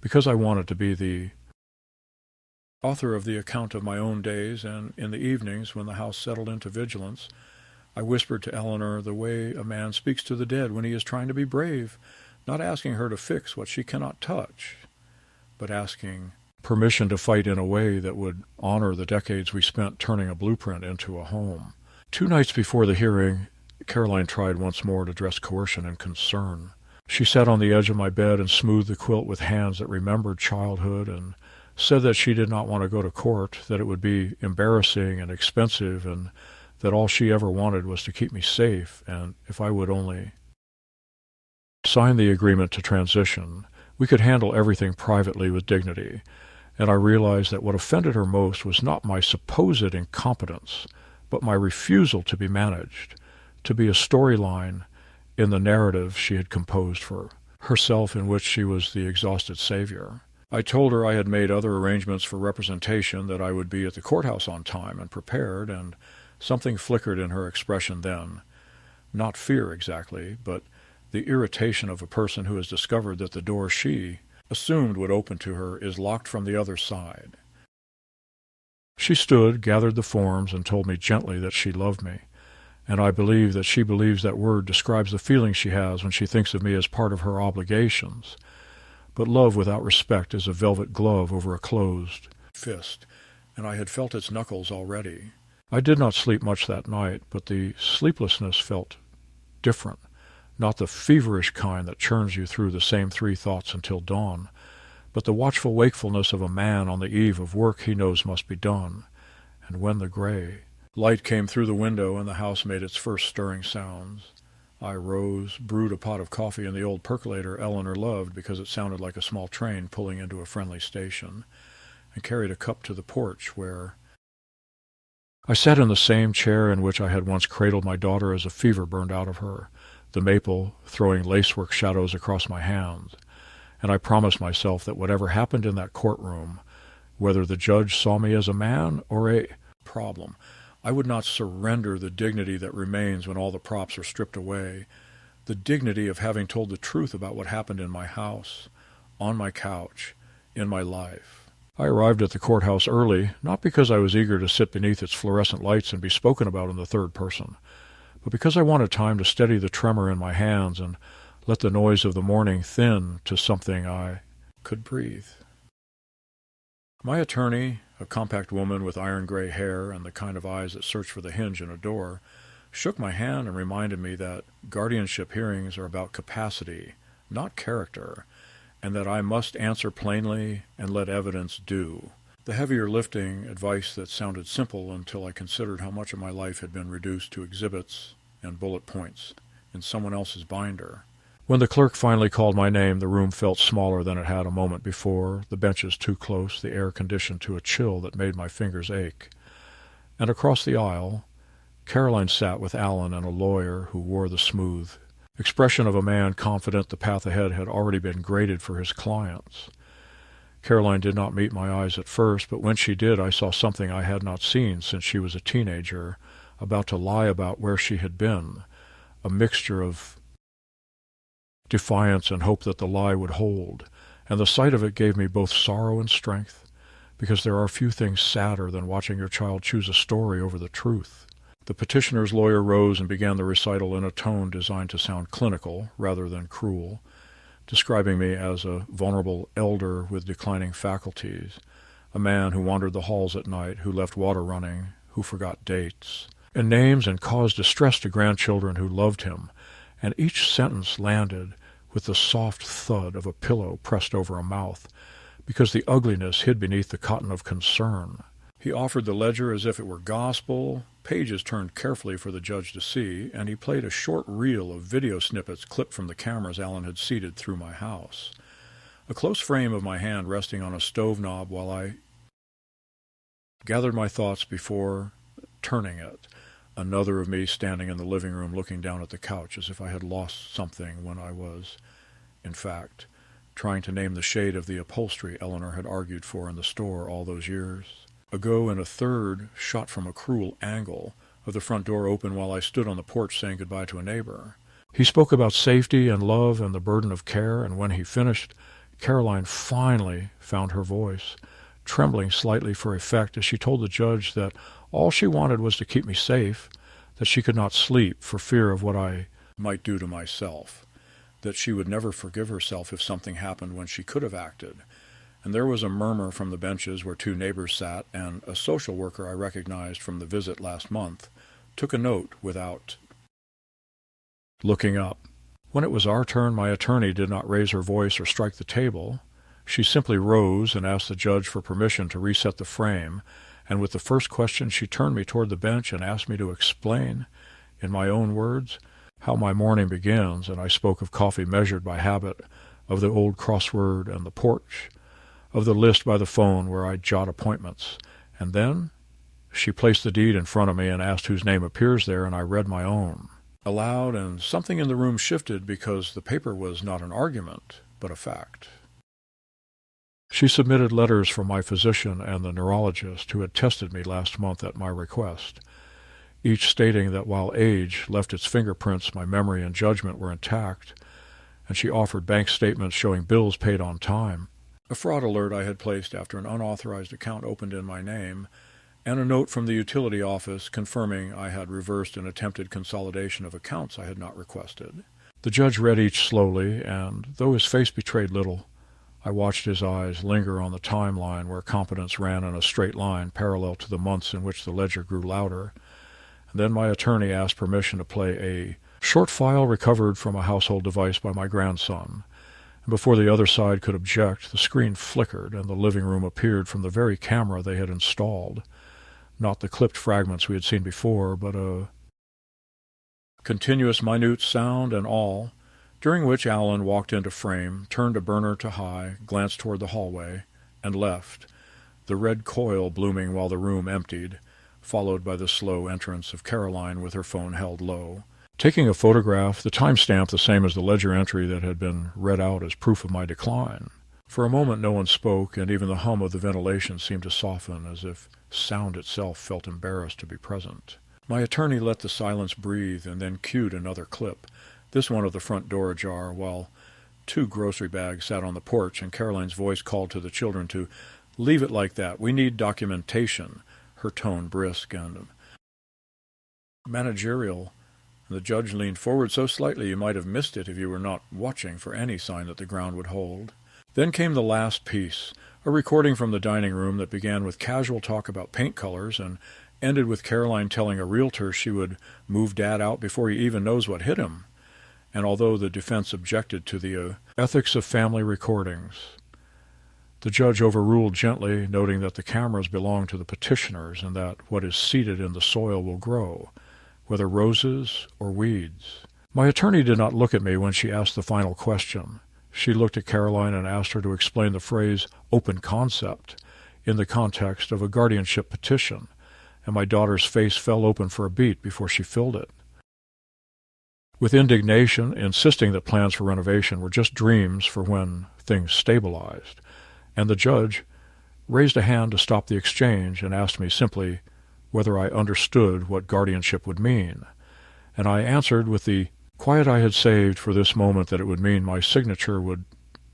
because I wanted to be the author of the account of my own days, and in the evenings, when the house settled into vigilance, I whispered to Eleanor the way a man speaks to the dead when he is trying to be brave, not asking her to fix what she cannot touch, but asking permission to fight in a way that would honor the decades we spent turning a blueprint into a home. 2 nights before the hearing, Caroline tried once more to dress coercion and concern. She sat on the edge of my bed and smoothed the quilt with hands that remembered childhood, and said that she did not want to go to court, that it would be embarrassing and expensive, and that all she ever wanted was to keep me safe, and if I would only sign the agreement to transition, we could handle everything privately with dignity. And I realized that what offended her most was not my supposed incompetence, but my refusal to be managed, to be a storyline in the narrative she had composed for herself, in which she was the exhausted savior. I told her I had made other arrangements for representation, that I would be at the courthouse on time and prepared, and something flickered in her expression then. Not fear exactly, but the irritation of a person who has discovered that the door she assumed would open to her is locked from the other side. She stood, gathered the forms, and told me gently that she loved me, and I believe that she believes that word describes the feeling she has when she thinks of me as part of her obligations. But love without respect is a velvet glove over a closed fist, and I had felt its knuckles already. I did not sleep much that night, but the sleeplessness felt different, not the feverish kind that churns you through the same 3 thoughts until dawn, but the watchful wakefulness of a man on the eve of work he knows must be done. And when the gray light came through the window and the house made its first stirring sounds, I rose, brewed a pot of coffee in the old percolator Eleanor loved because it sounded like a small train pulling into a friendly station, and carried a cup to the porch, where I sat in the same chair in which I had once cradled my daughter as a fever burned out of her, the maple throwing lacework shadows across my hands, and I promised myself that whatever happened in that courtroom, whether the judge saw me as a man or a problem, I would not surrender the dignity that remains when all the props are stripped away, the dignity of having told the truth about what happened in my house, on my couch, in my life. I arrived at the courthouse early, not because I was eager to sit beneath its fluorescent lights and be spoken about in the third person, but because I wanted time to steady the tremor in my hands and let the noise of the morning thin to something I could breathe. My attorney, a compact woman with iron-gray hair and the kind of eyes that search for the hinge in a door, shook my hand and reminded me that guardianship hearings are about capacity, not character, and that I must answer plainly and let evidence do. The heavier lifting advice that sounded simple until I considered how much of my life had been reduced to exhibits and bullet points in someone else's binder. When the clerk finally called my name, the room felt smaller than it had a moment before, the benches too close, the air conditioned to a chill that made my fingers ache. And across the aisle, Caroline sat with Alan and a lawyer who wore the smooth expression of a man confident the path ahead had already been graded for his clients. Caroline did not meet my eyes at first, but when she did, I saw something I had not seen since she was a teenager, about to lie about where she had been, a mixture of defiance and hope that the lie would hold, and the sight of it gave me both sorrow and strength, because there are few things sadder than watching your child choose a story over the truth. The petitioner's lawyer rose and began the recital in a tone designed to sound clinical rather than cruel, describing me as a vulnerable elder with declining faculties, a man who wandered the halls at night, who left water running, who forgot dates, and names, and caused distress to grandchildren who loved him, and each sentence landed with the soft thud of a pillow pressed over a mouth, because the ugliness hid beneath the cotton of concern. He offered the ledger as if it were gospel, pages turned carefully for the judge to see, and he played a short reel of video snippets clipped from the cameras Alan had seated through my house. A close frame of my hand resting on a stove knob while I gathered my thoughts before turning it. Another of me standing in the living room looking down at the couch as if I had lost something when I was, in fact, trying to name the shade of the upholstery Eleanor had argued for in the store all those years ago, and a third, shot from a cruel angle, of the front door open while I stood on the porch saying goodbye to a neighbor. He spoke about safety and love and the burden of care, and when he finished, Caroline finally found her voice, trembling slightly for effect as she told the judge that all she wanted was to keep me safe, that she could not sleep for fear of what I might do to myself, that she would never forgive herself if something happened when she could have acted. And there was a murmur from the benches where two neighbors sat, and a social worker I recognized from the visit last month took a note without looking up. When it was our turn, my attorney did not raise her voice or strike the table. She simply rose and asked the judge for permission to reset the frame, and with the first question she turned me toward the bench and asked me to explain, in my own words, how my morning begins, and I spoke of coffee measured by habit, of the old crossword and the porch, of the list by the phone where I jot appointments, and then she placed the deed in front of me and asked whose name appears there, and I read my own aloud, and something in the room shifted because the paper was not an argument, but a fact. She submitted letters from my physician and the neurologist who had tested me last month at my request, each stating that while age left its fingerprints, my memory and judgment were intact, and she offered bank statements showing bills paid on time, a fraud alert I had placed after an unauthorized account opened in my name, and a note from the utility office confirming I had reversed an attempted consolidation of accounts I had not requested. The judge read each slowly, and though his face betrayed little, I watched his eyes linger on the timeline where competence ran in a straight line parallel to the months in which the ledger grew louder. And then my attorney asked permission to play a short file recovered from a household device by my grandson. And before the other side could object, the screen flickered and the living room appeared from the very camera they had installed. Not the clipped fragments we had seen before, but a continuous minute sound and all, during which Alan walked into frame, turned a burner to high, glanced toward the hallway, and left, the red coil blooming while the room emptied, followed by the slow entrance of Caroline with her phone held low, taking a photograph, the timestamp the same as the ledger entry that had been read out as proof of my decline. For a moment no one spoke, and even the hum of the ventilation seemed to soften, as if sound itself felt embarrassed to be present. My attorney let the silence breathe and then cued another clip, this one of the front door ajar, while two grocery bags sat on the porch, and Caroline's voice called to the children to leave it like that. We need documentation, her tone brisk and managerial. The judge leaned forward so slightly you might have missed it if you were not watching for any sign that the ground would hold. Then came the last piece, a recording from the dining room that began with casual talk about paint colors and ended with Caroline telling a realtor she would move Dad out before he even knows what hit him. And although the defense objected to the ethics of family recordings, the judge overruled gently, noting that the cameras belong to the petitioners and that what is seeded in the soil will grow, whether roses or weeds. My attorney did not look at me when she asked the final question. She looked at Caroline and asked her to explain the phrase open concept in the context of a guardianship petition, and my daughter's face fell open for a beat before she filled it. With indignation, insisting that plans for renovation were just dreams for when things stabilized, and the judge raised a hand to stop the exchange and asked me simply whether I understood what guardianship would mean, and I answered with the quiet I had saved for this moment that it would mean my signature would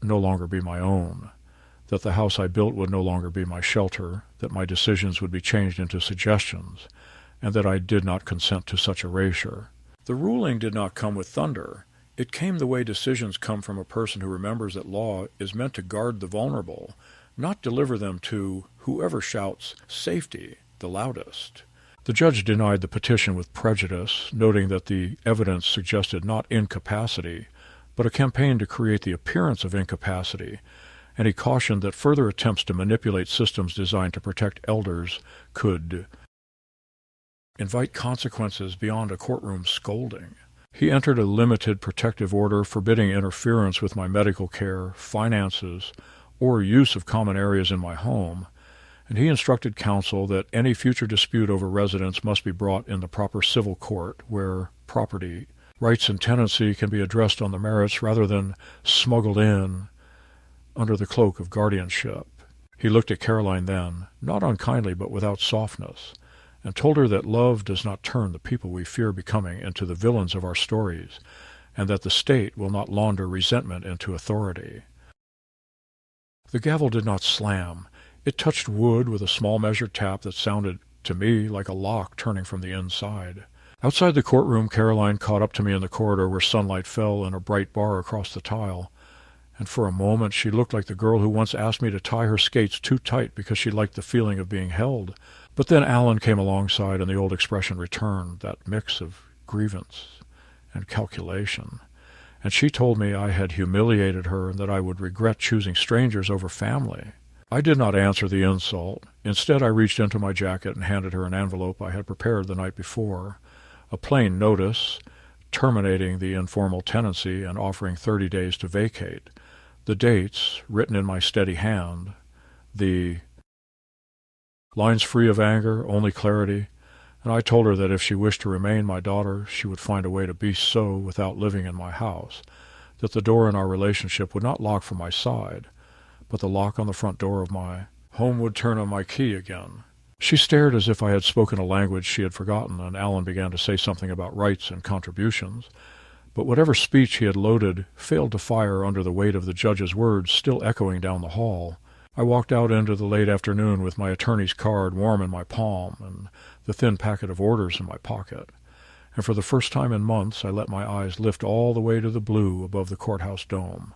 no longer be my own, that the house I built would no longer be my shelter, that my decisions would be changed into suggestions, and that I did not consent to such erasure. The ruling did not come with thunder. It came the way decisions come from a person who remembers that law is meant to guard the vulnerable, not deliver them to whoever shouts safety the loudest. The judge denied the petition with prejudice, noting that the evidence suggested not incapacity, but a campaign to create the appearance of incapacity, and he cautioned that further attempts to manipulate systems designed to protect elders could invite consequences beyond a courtroom scolding. He entered a limited protective order forbidding interference with my medical care, finances, or use of common areas in my home, and he instructed counsel that any future dispute over residence must be brought in the proper civil court, where property, rights, and tenancy can be addressed on the merits rather than smuggled in under the cloak of guardianship. He looked at Caroline then, not unkindly but without softness, and told her that love does not turn the people we fear becoming into the villains of our stories, and that the state will not launder resentment into authority. The gavel did not slam. It touched wood with a small measured tap that sounded to me like a lock turning from the inside. Outside the courtroom, Caroline caught up to me in the corridor where sunlight fell in a bright bar across the tile, and for a moment she looked like the girl who once asked me to tie her skates too tight because she liked the feeling of being held. But then Alan came alongside, and the old expression returned, that mix of grievance and calculation. And she told me I had humiliated her and that I would regret choosing strangers over family. I did not answer the insult. Instead, I reached into my jacket and handed her an envelope I had prepared the night before, a plain notice terminating the informal tenancy and offering 30 days to vacate. The dates, written in my steady hand, the lines free of anger, only clarity, and I told her that if she wished to remain my daughter, she would find a way to be so without living in my house, that the door in our relationship would not lock from my side, but the lock on the front door of my home would turn on my key again. She stared as if I had spoken a language she had forgotten, and Alan began to say something about rights and contributions, but whatever speech he had loaded failed to fire under the weight of the judge's words still echoing down the hall. I walked out into the late afternoon with my attorney's card warm in my palm and the thin packet of orders in my pocket, and for the first time in months I let my eyes lift all the way to the blue above the courthouse dome,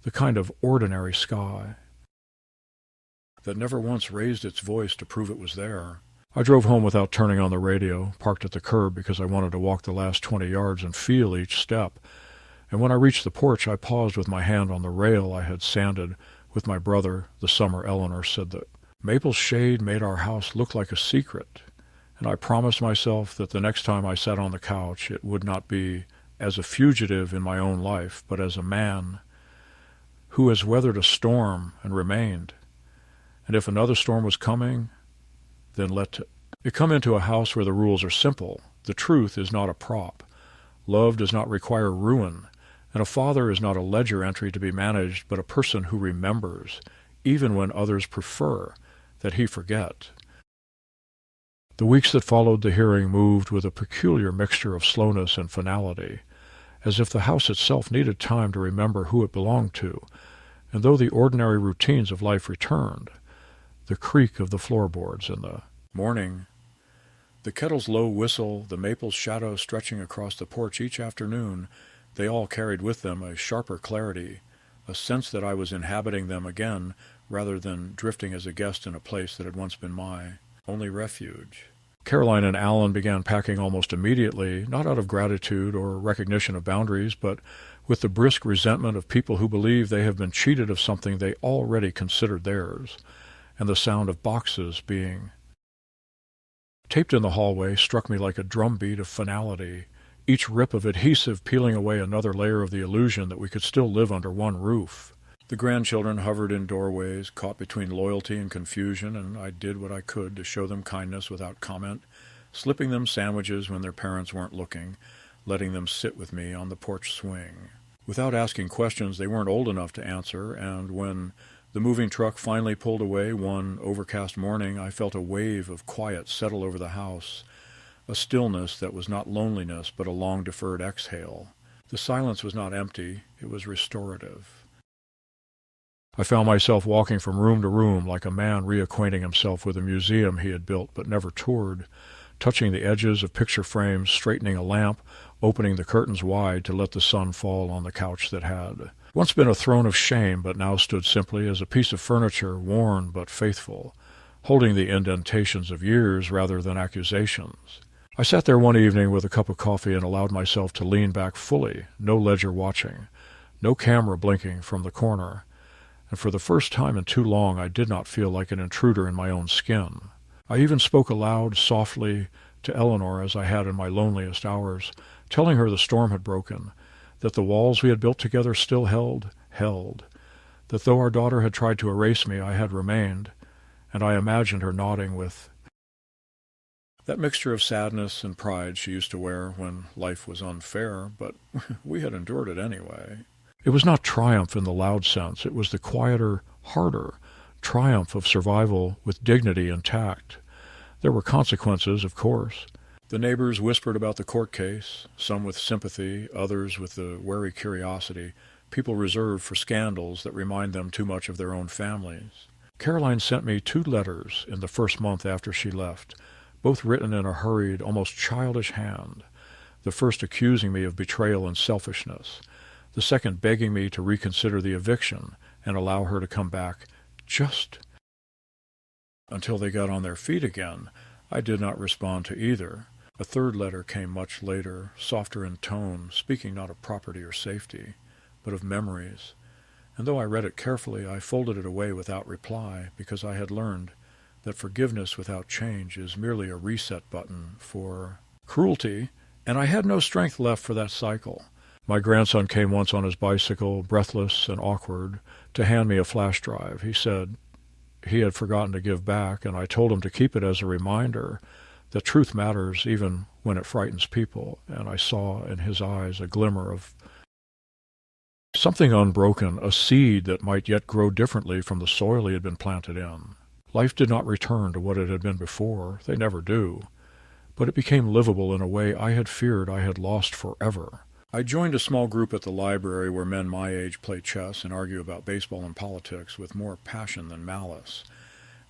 the kind of ordinary sky that never once raised its voice to prove it was there. I drove home without turning on the radio, parked at the curb because I wanted to walk the last 20 yards and feel each step, and when I reached the porch I paused with my hand on the rail I had sanded with my brother the summer Eleanor said that maple shade made our house look like a secret, and I promised myself that the next time I sat on the couch it would not be as a fugitive in my own life, but as a man who has weathered a storm and remained. And if another storm was coming, then let it come into a house where the rules are simple. The truth is not a prop. Love does not require ruin, and a father is not a ledger entry to be managed, but a person who remembers, even when others prefer that he forget. The weeks that followed the hearing moved with a peculiar mixture of slowness and finality, as if the house itself needed time to remember who it belonged to, and though the ordinary routines of life returned, the creak of the floorboards in the morning, the kettle's low whistle, the maple shadow stretching across the porch each afternoon, they all carried with them a sharper clarity, a sense that I was inhabiting them again rather than drifting as a guest in a place that had once been my only refuge. Caroline and Alan began packing almost immediately, not out of gratitude or recognition of boundaries, but with the brisk resentment of people who believe they have been cheated of something they already considered theirs, and the sound of boxes being taped in the hallway struck me like a drumbeat of finality, each rip of adhesive peeling away another layer of the illusion that we could still live under one roof. The grandchildren hovered in doorways, caught between loyalty and confusion, and I did what I could to show them kindness without comment, slipping them sandwiches when their parents weren't looking, letting them sit with me on the porch swing. Without asking questions, they weren't old enough to answer, and when the moving truck finally pulled away one overcast morning, I felt a wave of quiet settle over the house, a stillness that was not loneliness but a long-deferred exhale. The silence was not empty, it was restorative. I found myself walking from room to room like a man reacquainting himself with a museum he had built but never toured, touching the edges of picture frames, straightening a lamp, opening the curtains wide to let the sun fall on the couch that had once been a throne of shame but now stood simply as a piece of furniture, worn but faithful, holding the indentations of years rather than accusations. I sat there one evening with a cup of coffee and allowed myself to lean back fully, no ledger watching, no camera blinking from the corner, and for the first time in too long I did not feel like an intruder in my own skin. I even spoke aloud, softly, to Eleanor as I had in my loneliest hours, telling her the storm had broken, that the walls we had built together still held, that though our daughter had tried to erase me, I had remained, and I imagined her nodding with that mixture of sadness and pride she used to wear when life was unfair, but we had endured it anyway. It was not triumph in the loud sense. It was the quieter, harder triumph of survival with dignity intact. There were consequences, of course. The neighbors whispered about the court case, some with sympathy, others with the wary curiosity, people reserved for scandals that remind them too much of their own families. Caroline sent me 2 letters in the first month after she left, both written in a hurried, almost childish hand, the first accusing me of betrayal and selfishness, the second begging me to reconsider the eviction and allow her to come back just until they got on their feet again. I did not respond to either. A third letter came much later, softer in tone, speaking not of property or safety, but of memories. And though I read it carefully, I folded it away without reply, because I had learned that forgiveness without change is merely a reset button for cruelty, and I had no strength left for that cycle. My grandson came once on his bicycle, breathless and awkward, to hand me a flash drive. He said he had forgotten to give back, and I told him to keep it as a reminder that truth matters even when it frightens people, and I saw in his eyes a glimmer of something unbroken, a seed that might yet grow differently from the soil he had been planted in. Life did not return to what it had been before. They never do. But it became livable in a way I had feared I had lost forever. I joined a small group at the library where men my age play chess and argue about baseball and politics with more passion than malice.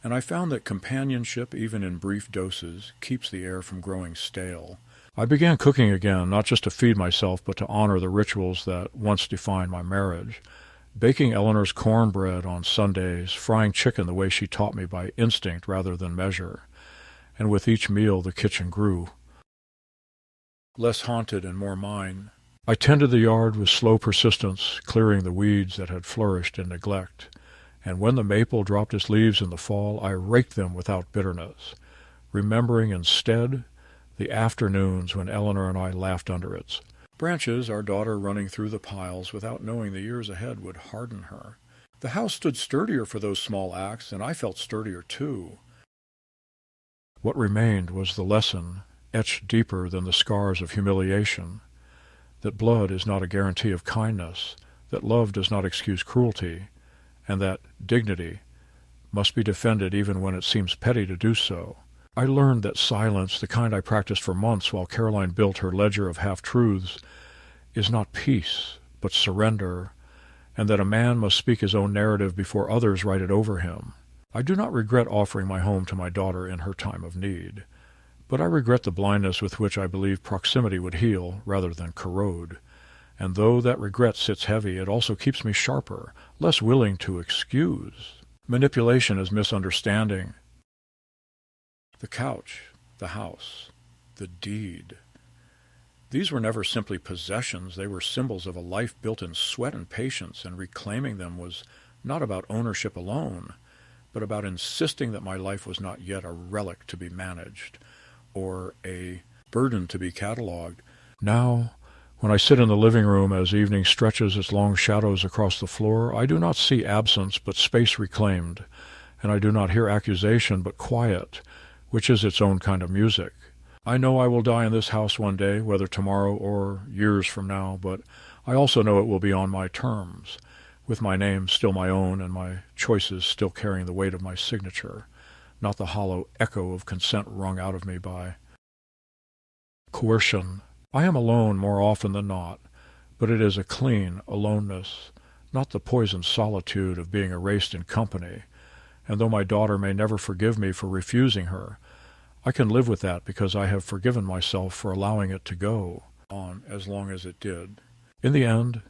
And I found that companionship, even in brief doses, keeps the air from growing stale. I began cooking again, not just to feed myself, but to honor the rituals that once defined my marriage. Baking Eleanor's cornbread on Sundays, frying chicken the way she taught me by instinct rather than measure. And with each meal the kitchen grew, less haunted and more mine. I tended the yard with slow persistence, clearing the weeds that had flourished in neglect. And when the maple dropped its leaves in the fall, I raked them without bitterness, remembering instead the afternoons when Eleanor and I laughed under its branches, our daughter running through the piles without knowing the years ahead would harden her. The house stood sturdier for those small acts, and I felt sturdier too. What remained was the lesson, etched deeper than the scars of humiliation, that blood is not a guarantee of kindness, that love does not excuse cruelty, and that dignity must be defended even when it seems petty to do so. I learned that silence, the kind I practiced for months while Caroline built her ledger of half-truths, is not peace, but surrender, and that a man must speak his own narrative before others write it over him. I do not regret offering my home to my daughter in her time of need, but I regret the blindness with which I believed proximity would heal rather than corrode. And though that regret sits heavy, it also keeps me sharper, less willing to excuse. Manipulation is misunderstanding. The couch, the house, the deed. These were never simply possessions. They were symbols of a life built in sweat and patience, and reclaiming them was not about ownership alone, but about insisting that my life was not yet a relic to be managed, or a burden to be catalogued. Now, when I sit in the living room as evening stretches its long shadows across the floor, I do not see absence but space reclaimed, and I do not hear accusation but quiet, which is its own kind of music. I know I will die in this house one day, whether tomorrow or years from now, but I also know it will be on my terms, with my name still my own and my choices still carrying the weight of my signature, not the hollow echo of consent wrung out of me by coercion. I am alone more often than not, but it is a clean aloneness, not the poisoned solitude of being erased in company. And though my daughter may never forgive me for refusing her, I can live with that because I have forgiven myself for allowing it to go on as long as it did. In the end,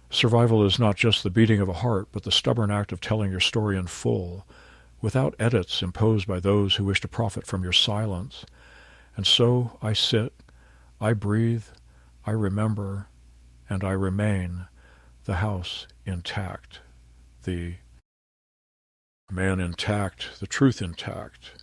survival is not just the beating of a heart, but the stubborn act of telling your story in full, without edits imposed by those who wish to profit from your silence. And so I sit, I breathe, I remember, and I remain, the house intact, the man intact, the truth intact,